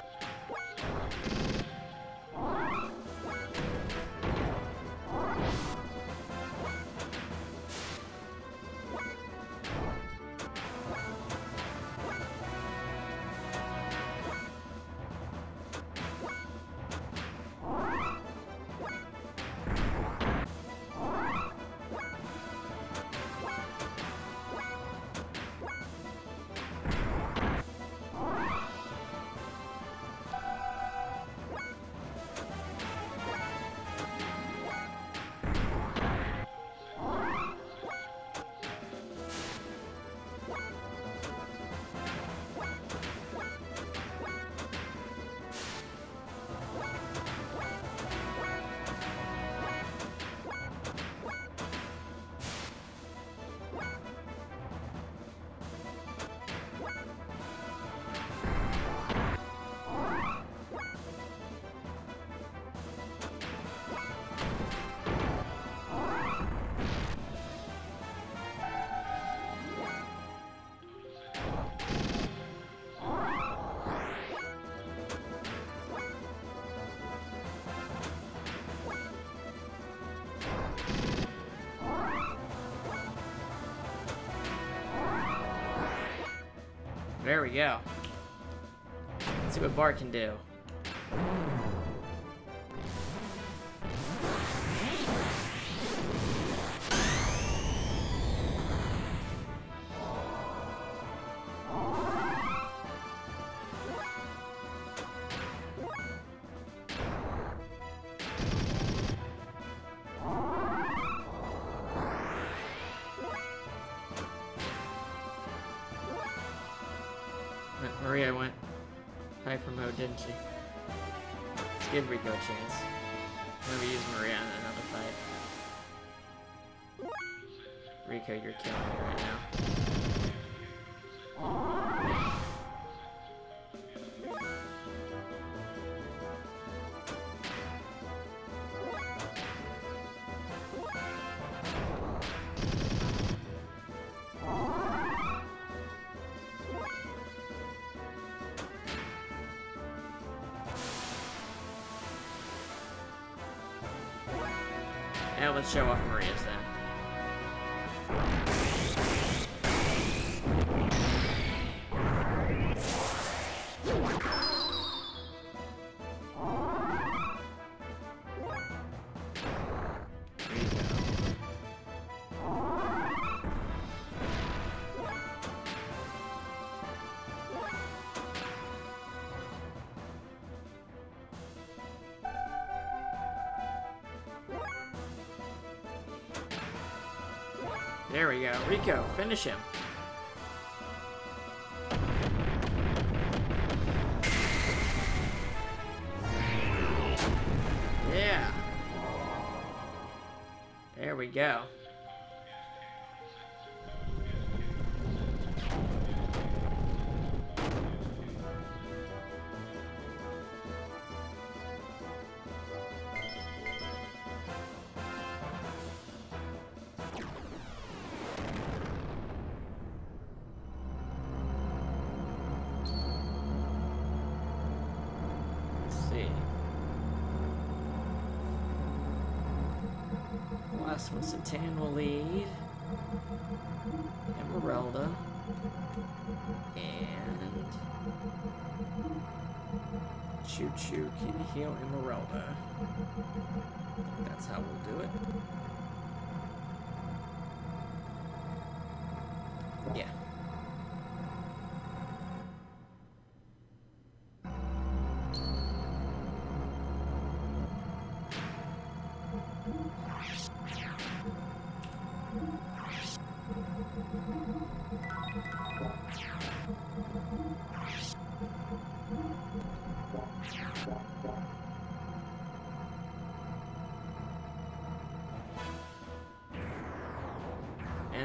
There we go. Let's see what Bart can do. Maria went hyper mode, didn't she? Let's give Rico a chance. Maybe use Maria in another fight. Rico, you're killing me right now. Now let's show off Maria's then. There we go. Rico, finish him. Yeah. There we go. Last one, Satan will lead. Emeralda. And Choo Choo can heal Emeralda. I think that's how we'll do it. Yeah.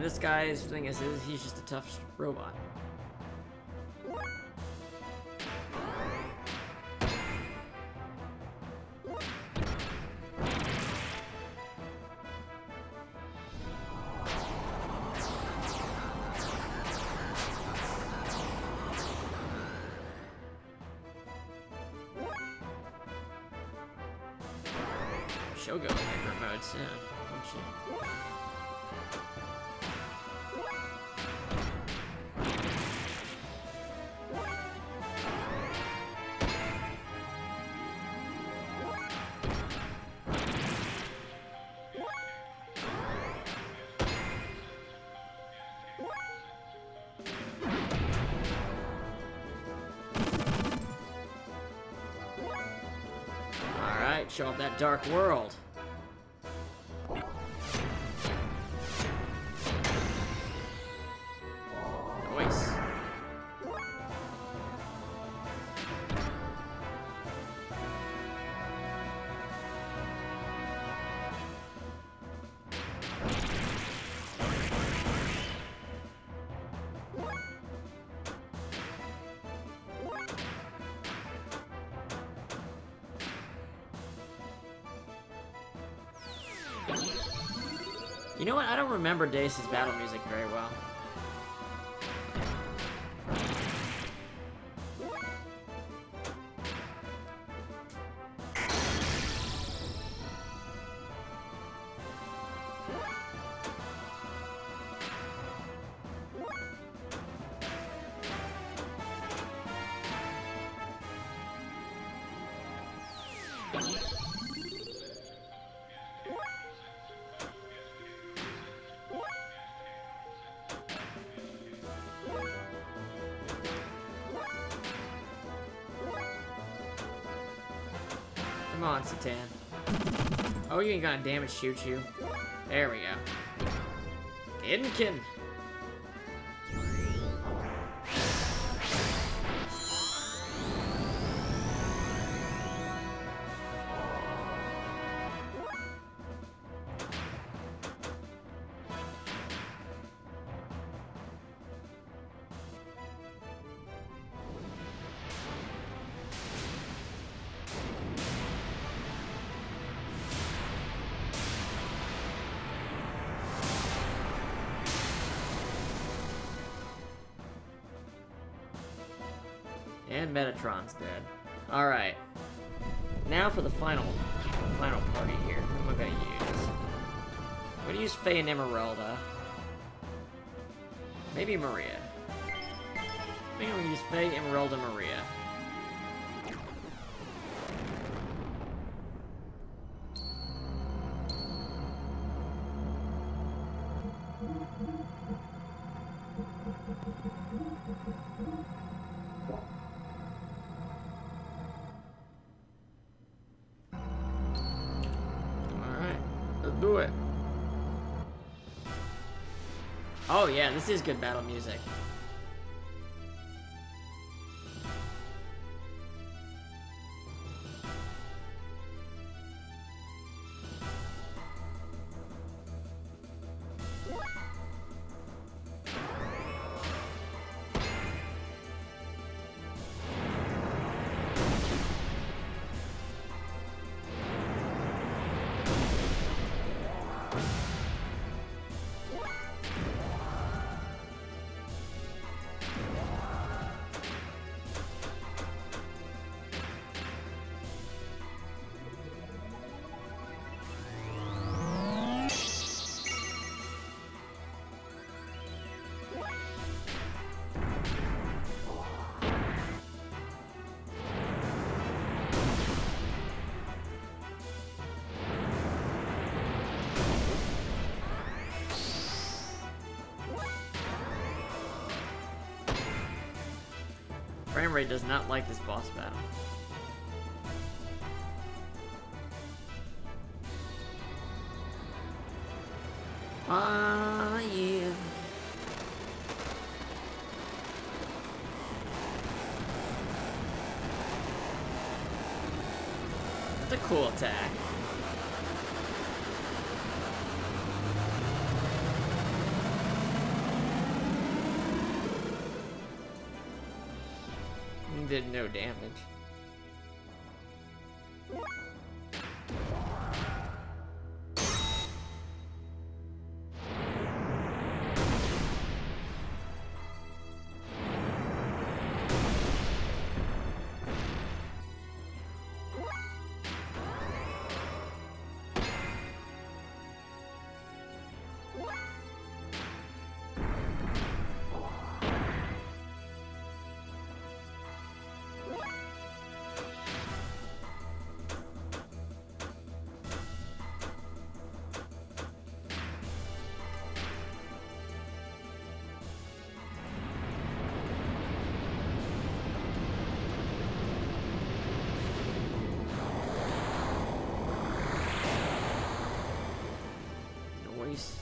this guy's thing is he's just a tough robot. She'll go hyper mode soon, won't she? Alright, show off that dark world. Nice. You know what? I don't remember Dace's battle music very well. Come on, Satan. Oh, you ain't gonna damage shoot you. There we go. Inkin. And Metatron's dead. Alright. Now for the final party here. Who am I gonna use? I'm gonna use Faye and Emeralda. Maybe Maria. I think I'm gonna use Faye, Emeralda, Maria. Do it. Oh yeah, this is good battle music. Frame rate does not like this boss battle. Ah, yeah. That's a cool attack. Did no damage. Noise.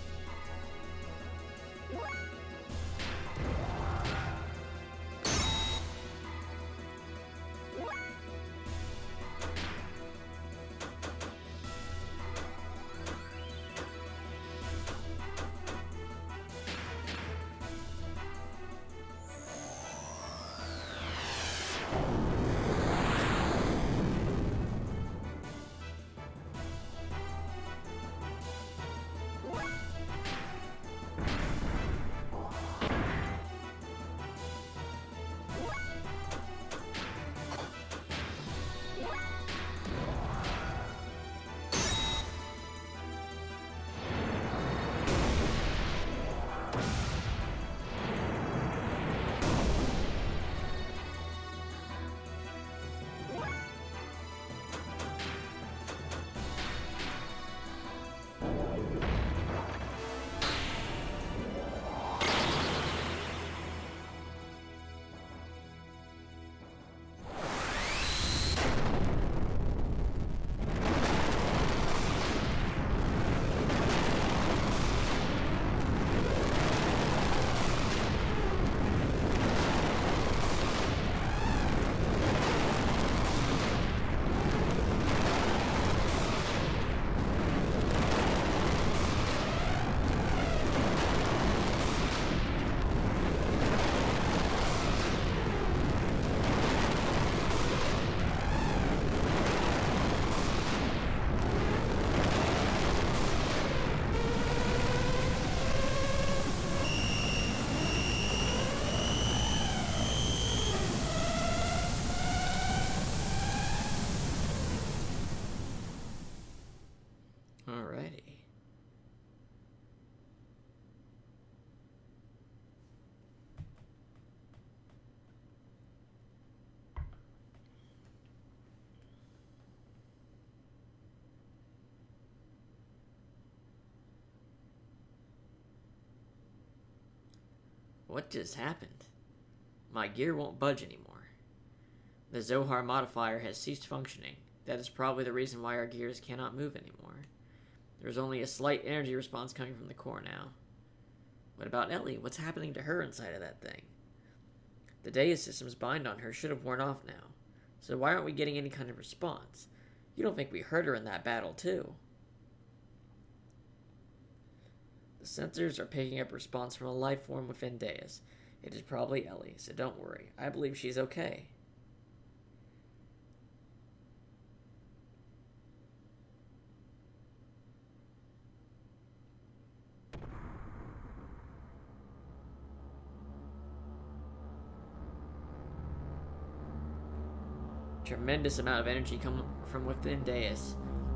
Alrighty. What just happened? My gear won't budge anymore. The Zohar modifier has ceased functioning. That is probably the reason why our gears cannot move anymore. There's only a slight energy response coming from the core now. What about Ellie? What's happening to her inside of that thing? The Deus system's bind on her should have worn off now. So why aren't we getting any kind of response? You don't think we hurt her in that battle, too? The sensors are picking up response from a life form within Deus. It is probably Ellie, so don't worry. I believe she's okay. Tremendous amount of energy coming from within Deus.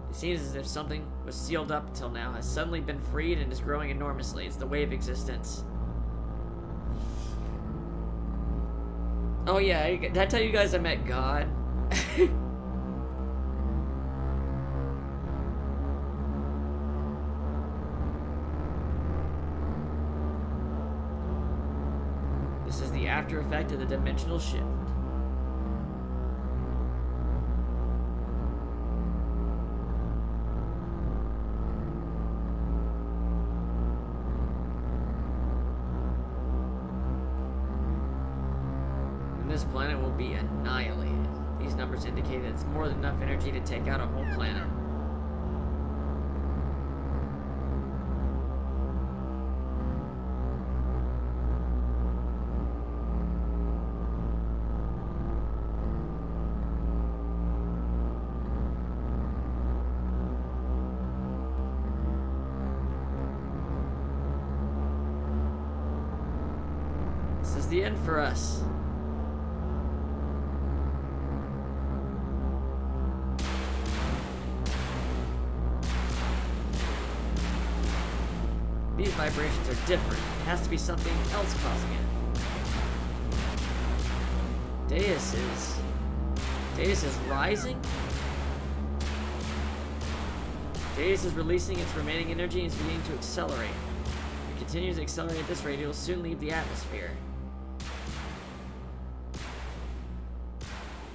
It seems as if something was sealed up until now has suddenly been freed and is growing enormously. It's the way of existence. Oh yeah, did I tell you guys I met God? This is the after effect of the dimensional shift. This planet will be annihilated. These numbers indicate that it's more than enough energy to take out a whole planet. is the end for us. These vibrations are different. It has to be something else causing it. Deus is rising? Deus is releasing its remaining energy and is beginning to accelerate. If it continues to accelerate at this rate, it will soon leave the atmosphere.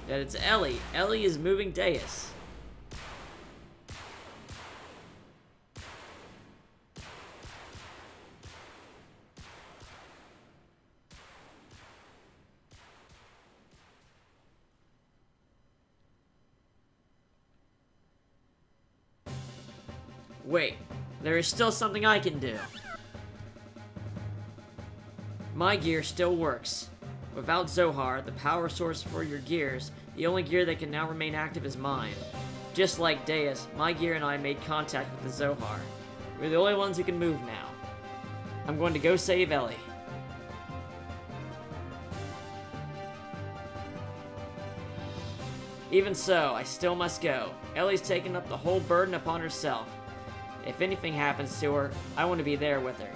That it's Ellie. Ellie is moving Deus. Wait, there is still something I can do. My gear still works. Without Zohar, the power source for your gears, the only gear that can now remain active is mine. Just like Deus, my gear and I made contact with the Zohar. We're the only ones who can move now. I'm going to go save Ellie. Even so, I still must go. Ellie's taken up the whole burden upon herself. If anything happens to her, I want to be there with her.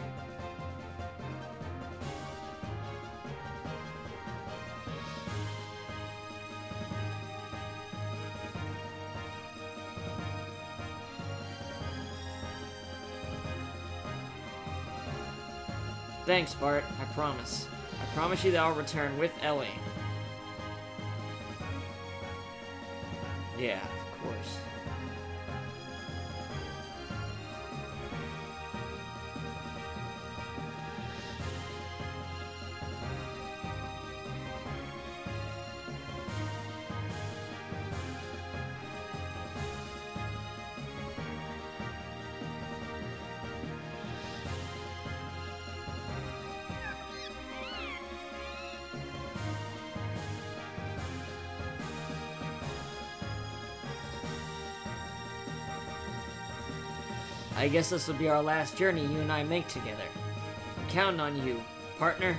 Thanks, Bart. I promise. I promise you that I'll return with Ellie. Yeah, of course. I guess this will be our last journey you and I make together. I'm counting on you, partner.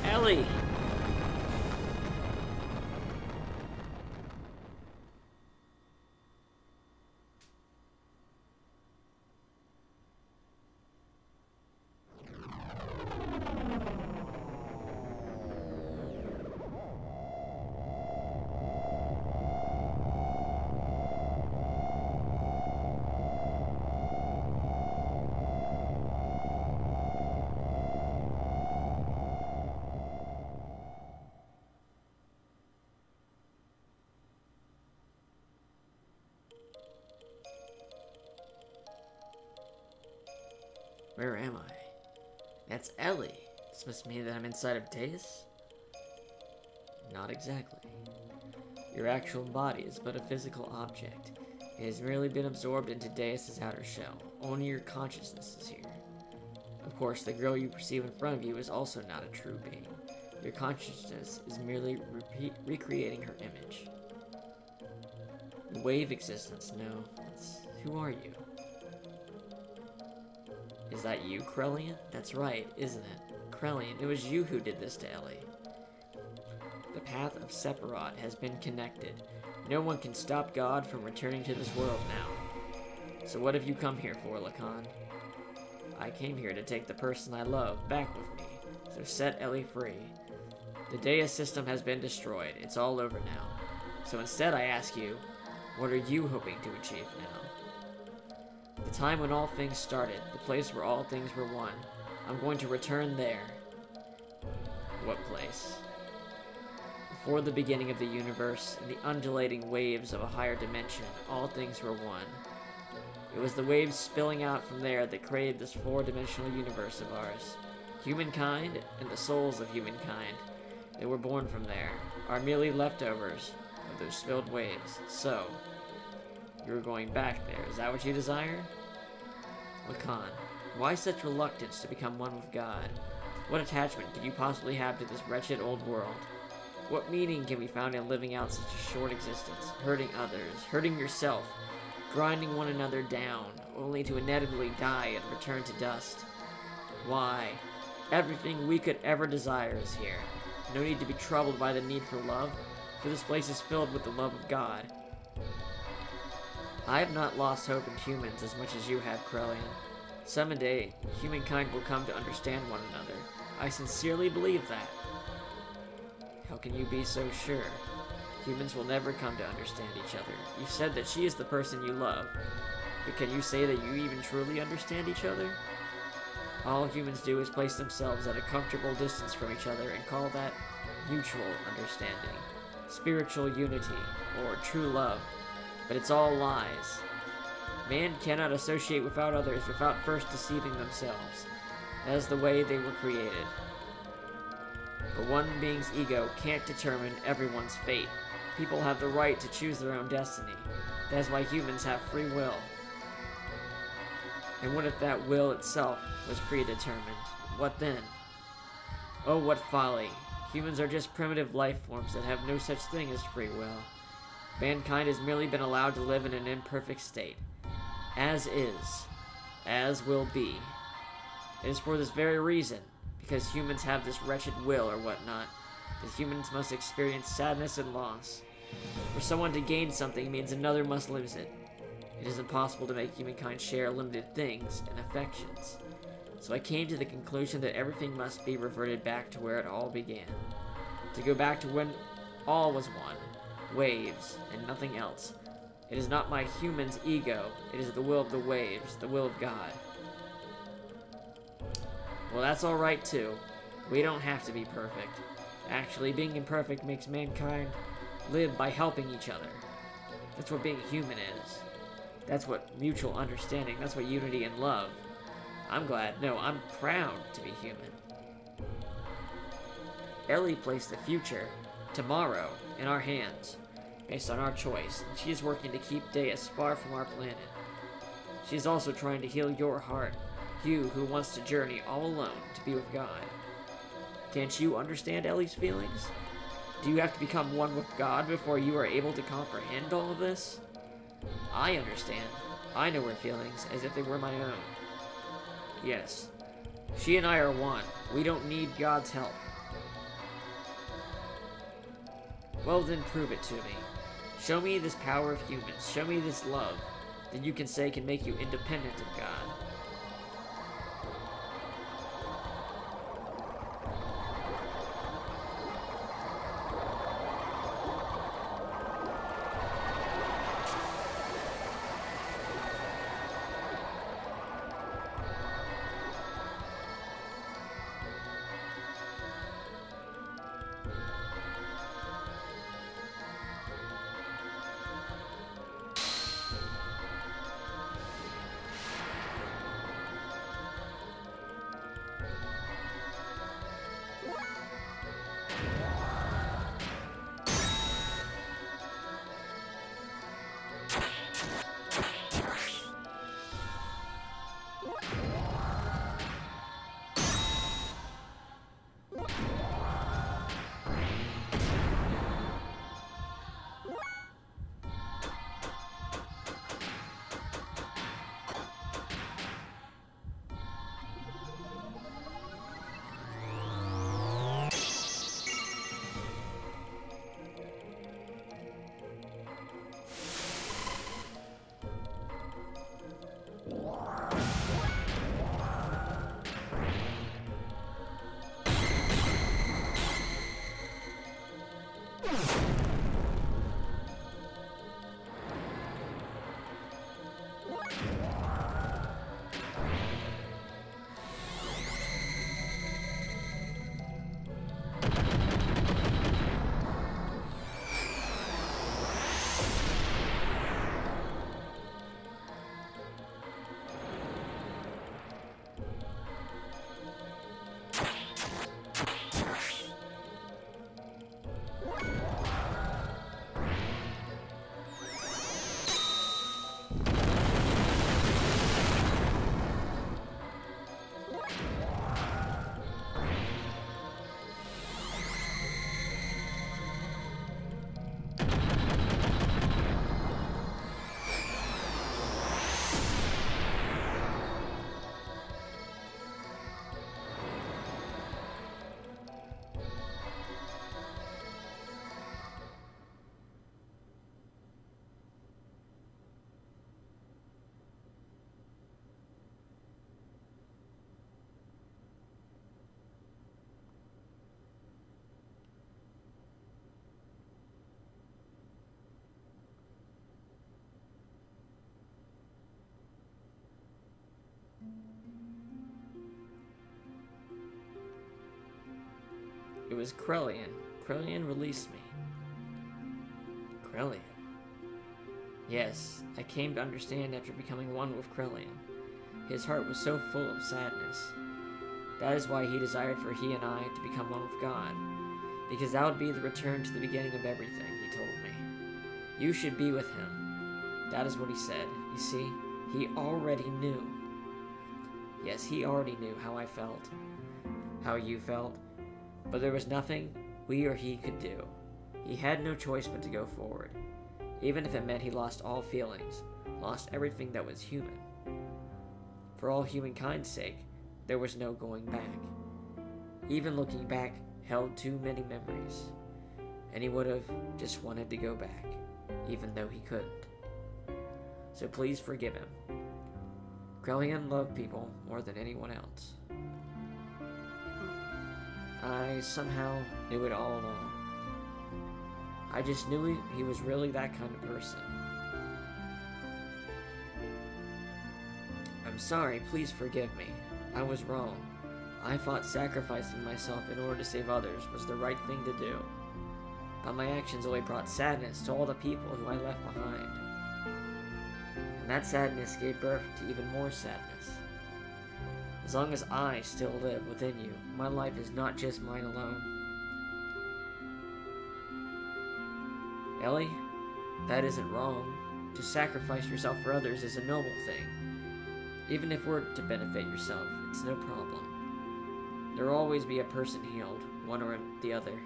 Ellie! Where am I? That's Ellie. This must mean that I'm inside of Deus? Not exactly. Your actual body is but a physical object. It has merely been absorbed into Deus's outer shell. Only your consciousness is here. Of course, the girl you perceive in front of you is also not a true being. Your consciousness is merely recreating her image. Wave existence, no. Who are you? Is that you, Krellian? That's right, isn't it? Krellian, it was you who did this to Ellie. The path of Sephiroth has been connected. No one can stop God from returning to this world now. So what have you come here for, Lacan? I came here to take the person I love back with me, so set Ellie free. The Deus system has been destroyed. It's all over now. So instead I ask you, what are you hoping to achieve now? The time when all things started, the place where all things were one. I'm going to return there. What place? Before the beginning of the universe, in the undulating waves of a higher dimension, all things were one. It was the waves spilling out from there that created this four-dimensional universe of ours. Humankind and the souls of humankind. They were born from there, are merely leftovers of those spilled waves. So, you're going back there. Is that what you desire? Lacan, why such reluctance to become one with God? What attachment could you possibly have to this wretched old world? What meaning can be found in living out such a short existence, hurting others, hurting yourself, grinding one another down, only to inevitably die and return to dust? Why? Everything we could ever desire is here. No need to be troubled by the need for love, for this place is filled with the love of God. I have not lost hope in humans as much as you have, Krellian. Someday, humankind will come to understand one another. I sincerely believe that. How can you be so sure? Humans will never come to understand each other. You said that she is the person you love, but can you say that you even truly understand each other? All humans do is place themselves at a comfortable distance from each other and call that mutual understanding, spiritual unity, or true love. But it's all lies. Man cannot associate without others without first deceiving themselves. That is the way they were created. But one being's ego can't determine everyone's fate. People have the right to choose their own destiny. That is why humans have free will. And what if that will itself was predetermined? What then? Oh, what folly. Humans are just primitive life forms that have no such thing as free will. Mankind has merely been allowed to live in an imperfect state. As is. As will be. It is for this very reason, because humans have this wretched will or whatnot, that humans must experience sadness and loss. For someone to gain something means another must lose it. It is impossible to make humankind share limited things and affections. So I came to the conclusion that everything must be reverted back to where it all began. To go back to when all was one, waves, and nothing else. It is not my human's ego, it is the will of the waves, the will of God. Well, that's alright too. We don't have to be perfect. Actually, being imperfect makes mankind live by helping each other. That's what being human is. That's what mutual understanding, that's what unity and love. I'm glad, no, I'm proud to be human. Ellie placed the future, tomorrow, in our hands, based on our choice, and she is working to keep Deus far from our planet. She is also trying to heal your heart, you who wants to journey all alone to be with God. Can't you understand Ellie's feelings? Do you have to become one with God before you are able to comprehend all of this? I understand. I know her feelings as if they were my own. Yes. She and I are one. We don't need God's help. Well then, prove it to me. Show me this power of humans. Show me this love that you can say can make you independent of God. was Krellian. Krellian released me. Krellian? Yes, I came to understand after becoming one with Krellian. His heart was so full of sadness. That is why he desired for he and I to become one with God, because that would be the return to the beginning of everything, he told me. You should be with him. That is what he said. You see, he already knew. Yes, he already knew how I felt, how you felt, but there was nothing we or he could do. He had no choice but to go forward, even if it meant he lost all feelings, lost everything that was human. For all humankind's sake, there was no going back. Even looking back held too many memories, and he would have just wanted to go back, even though he couldn't. So please forgive him. Krellian loved people more than anyone else. I somehow knew it all along. I just knew he was really that kind of person. I'm sorry, please forgive me. I was wrong. I thought sacrificing myself in order to save others was the right thing to do. But my actions only brought sadness to all the people who I left behind. And that sadness gave birth to even more sadness. As long as I still live within you, my life is not just mine alone. Ellie, that isn't wrong. To sacrifice yourself for others is a noble thing. Even if we're to benefit yourself, it's no problem. There will always be a person healed, one or the other.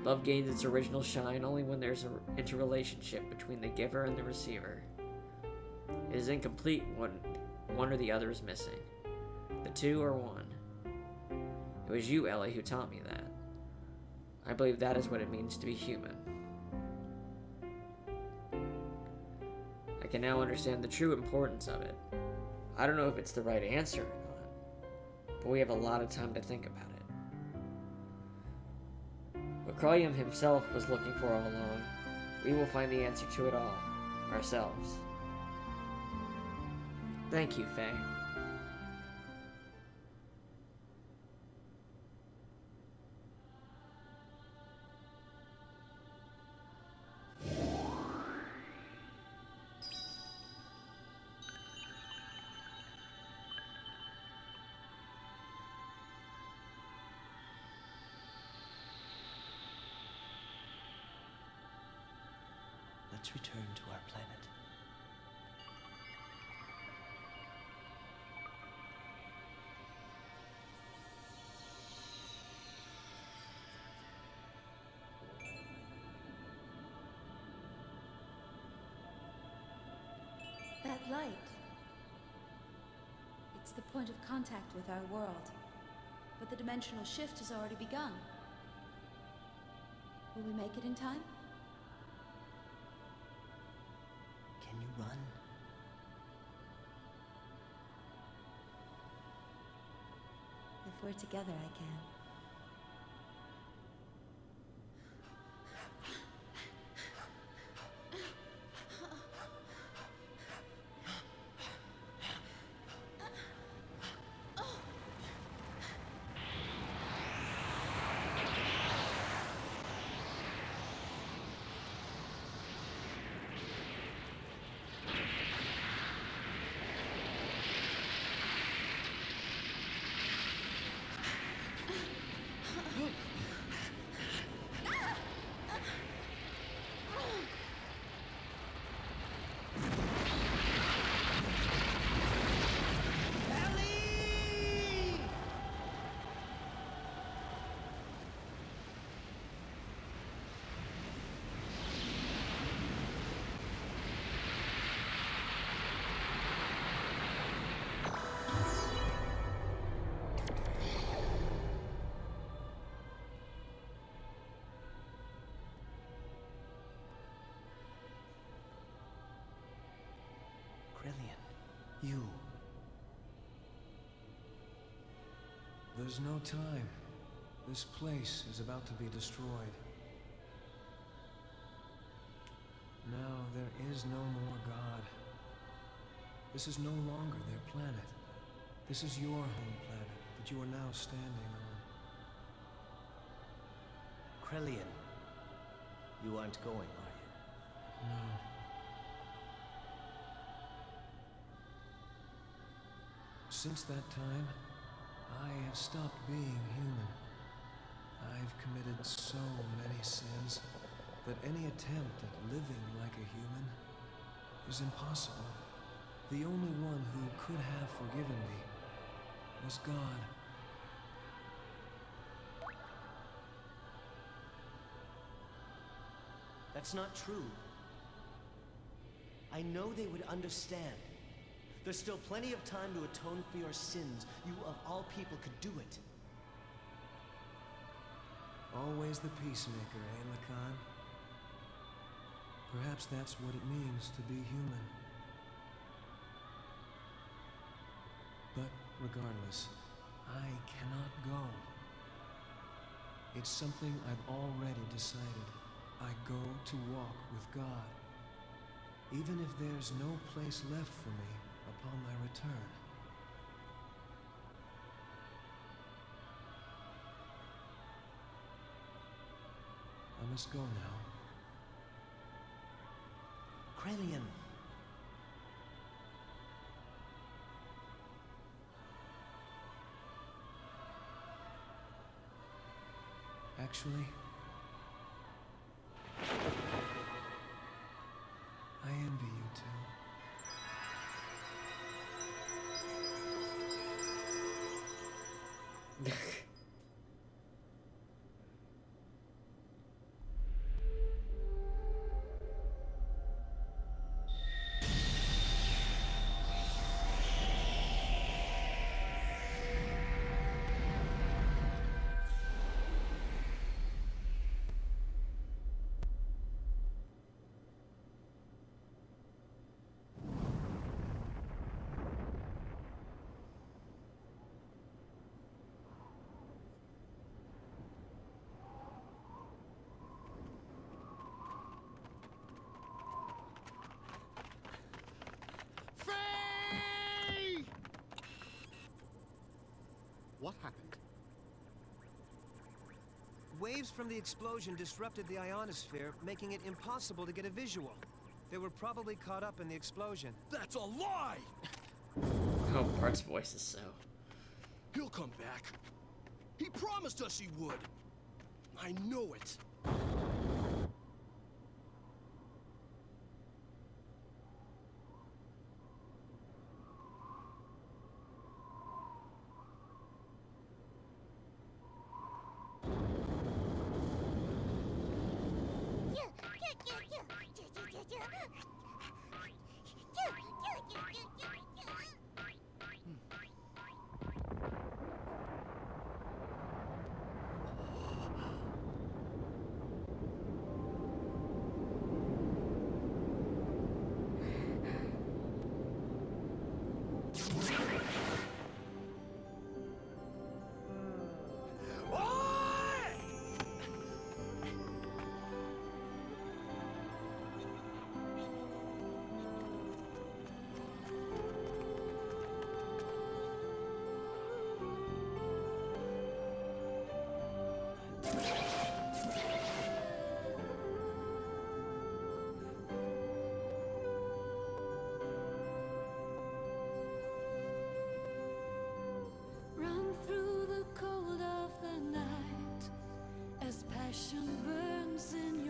Love gains its original shine only when there's an interrelationship between the giver and the receiver. It is incomplete when one or the other is missing. The two are one. It was you, Ellie, who taught me that. I believe that is what it means to be human. I can now understand the true importance of it. I don't know if it's the right answer or not, but we have a lot of time to think about it. What Krellian himself was looking for all along, we will find the answer to it all, ourselves. Thank you, Faye. Let's return to our planet. That light. It's the point of contact with our world. But the dimensional shift has already begun. Will we make it in time? Can you run? If we're together, I can. You. There's no time. This place is about to be destroyed. Now there is no more God. This is no longer their planet. This is your home planet that you are now standing on. Krelian, you aren't going, are you? No. Since that time, I have stopped being human. I've committed so many sins that any attempt at living like a human is impossible. The only one who could have forgiven me was God. That's not true. I know they would understand. There's still plenty of time to atone for your sins. You, of all people, could do it. Always the peacemaker, eh, Lacan? Perhaps that's what it means to be human. But regardless, I cannot go. It's something I've already decided. I go to walk with God, even if there's no place left for me upon my return. I must go now. Krelian. Actually, I envy you too. What happened? Waves from the explosion disrupted the ionosphere, making it impossible to get a visual. They were probably caught up in the explosion. That's a lie! Oh, Bart's voice is so... He'll come back. He promised us he would. I know it.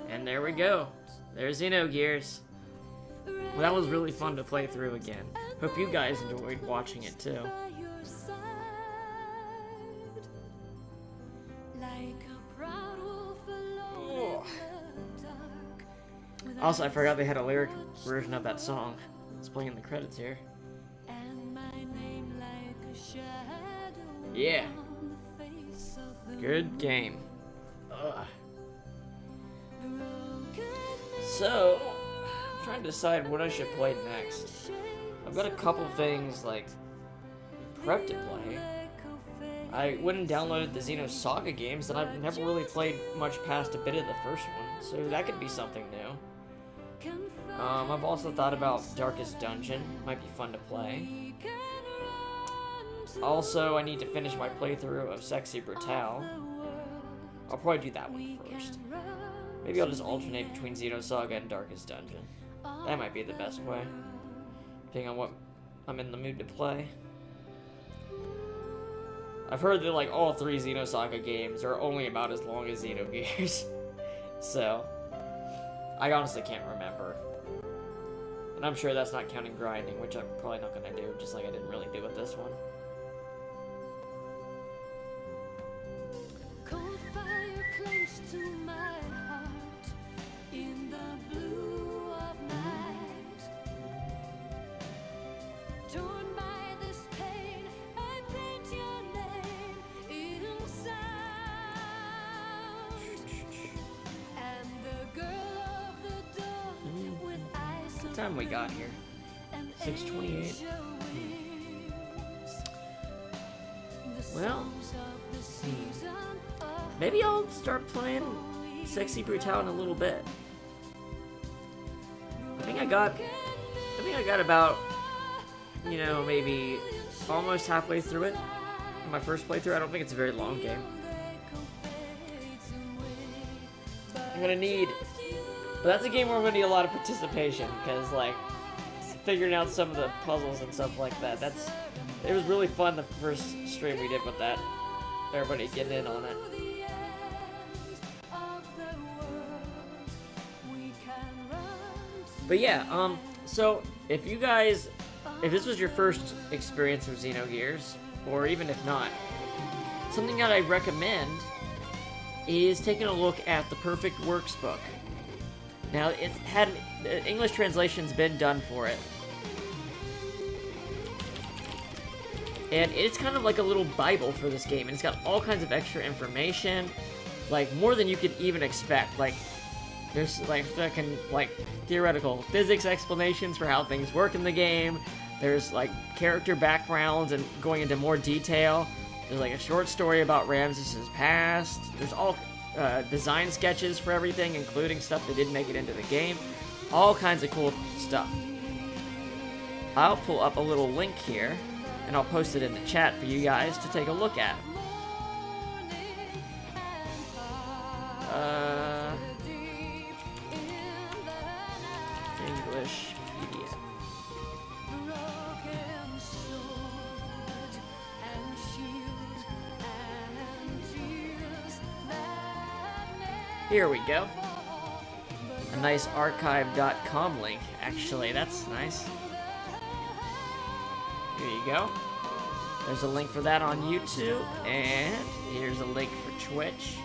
And there we go. There's Xenogears. Well, that was really fun to play through again. Hope you guys enjoyed watching it too. Oh. Also, I forgot they had a lyric version of that song. It's playing in the credits here. Yeah. Good game. Ugh. So, I'm trying to decide what I should play next. I've got a couple things, like, prep to play. I went and downloaded the Xenosaga games, and I've never really played much past a bit of the first one, so that could be something new. I've also thought about Darkest Dungeon. Might be fun to play. Also, I need to finish my playthrough of Sexy Brutale. I'll probably do that one first. Maybe I'll just alternate between Xenosaga and Darkest Dungeon. That might be the best way, depending on what I'm in the mood to play. I've heard that like all 3 Xenosaga games are only about as long as Xenogears. So, I honestly can't remember. And I'm sure that's not counting grinding, which I'm probably not going to do, just like I didn't really do with this one. Cold fire close to my heart in the blue of night. Torn by this pain, I paint your name in sound. And the girl of the dawn with eyes What time we got here? 6:28. Well, maybe I'll start playing Sexy Brutale in a little bit. I think I got about, you know, maybe almost halfway through it. In my first playthrough, I don't think it's a very long game. I'm gonna need, but that's a game where I'm gonna need a lot of participation, because like figuring out some of the puzzles and stuff like that. It was really fun the first stream we did with that. Everybody getting in on it. But yeah, so if this was your first experience with Xenogears, or even if not, something that I recommend is taking a look at the Perfect Works book. Now, the English translation's been done for it. And it's kind of like a little Bible for this game, and it's got all kinds of extra information, like more than you could even expect. Like, there's like fucking like theoretical physics explanations for how things work in the game. There's like character backgrounds and going into more detail. There's like a short story about Ramses' past. There's all design sketches for everything, including stuff that didn't make it into the game. All kinds of cool stuff. I'll pull up a little link here, and I'll post it in the chat for you guys to take a look at. Englishpedia. Here we go. A nice archive.com link, actually. That's nice. Here you go. There's a link for that on YouTube, and here's a link for Twitch.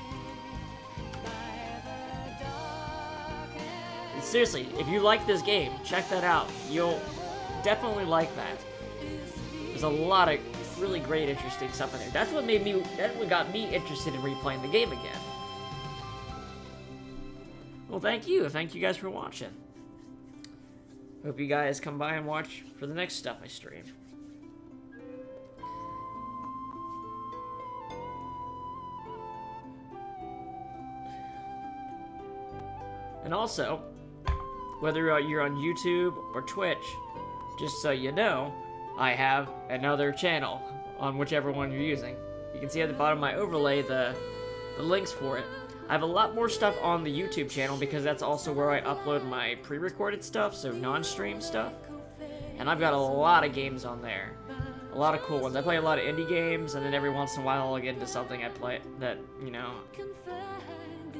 And seriously, if you like this game, check that out. You'll definitely like that. There's a lot of really great, interesting stuff in there. That's what got me interested in replaying the game again. Well, thank you. Thank you guys for watching. Hope you guys come by and watch for the next stuff I stream. And also, whether you're on YouTube or Twitch, just so you know, I have another channel on whichever one you're using. You can see at the bottom of my overlay the links for it. I have a lot more stuff on the YouTube channel because that's also where I upload my pre-recorded stuff, so non-stream stuff. And I've got a lot of games on there. A lot of cool ones. I play a lot of indie games, and then every once in a while I'll get into something I play that, you know,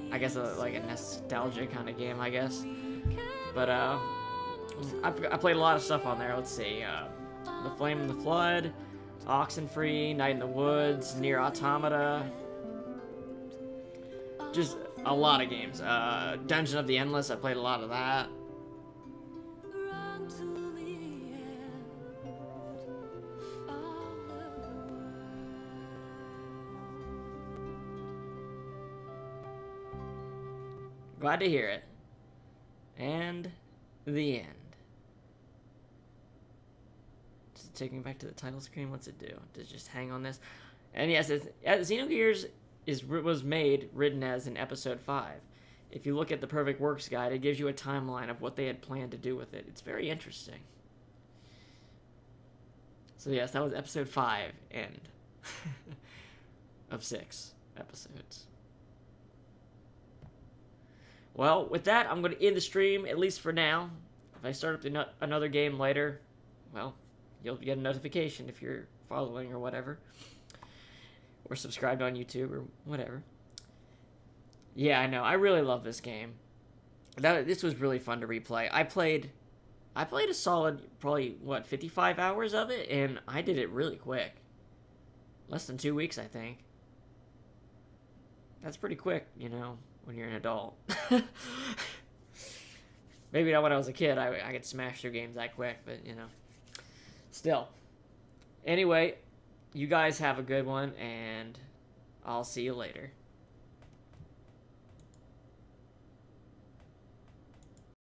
I guess like a nostalgia kind of game, I guess. But, I played a lot of stuff on there. Let's see, The Flame and the Flood, Oxenfree, Night in the Woods, Nier Automata. Just a lot of games. Dungeon of the Endless, I played a lot of that. Glad to hear it. And the end. Does it take me back to the title screen? What's it do? Does it just hang on this? And yes, Xenogears was written as in episode 5. If you look at the Perfect Works guide, it gives you a timeline of what they had planned to do with it. It's very interesting. So yes, that was episode 5, end. Of 6 episodes. Well, with that, I'm going to end the stream, at least for now. If I start up another game later, well, you'll get a notification if you're following or whatever. Or subscribed on YouTube or whatever. Yeah, I know. I really love this game. This was really fun to replay. I played a solid, probably, 55 hours of it, and I did it really quick. Less than 2 weeks, I think. That's pretty quick, you know, when you're an adult. Maybe not when I was a kid, I could smash through games that quick, but, you know. Still. Anyway, you guys have a good one, and I'll see you later.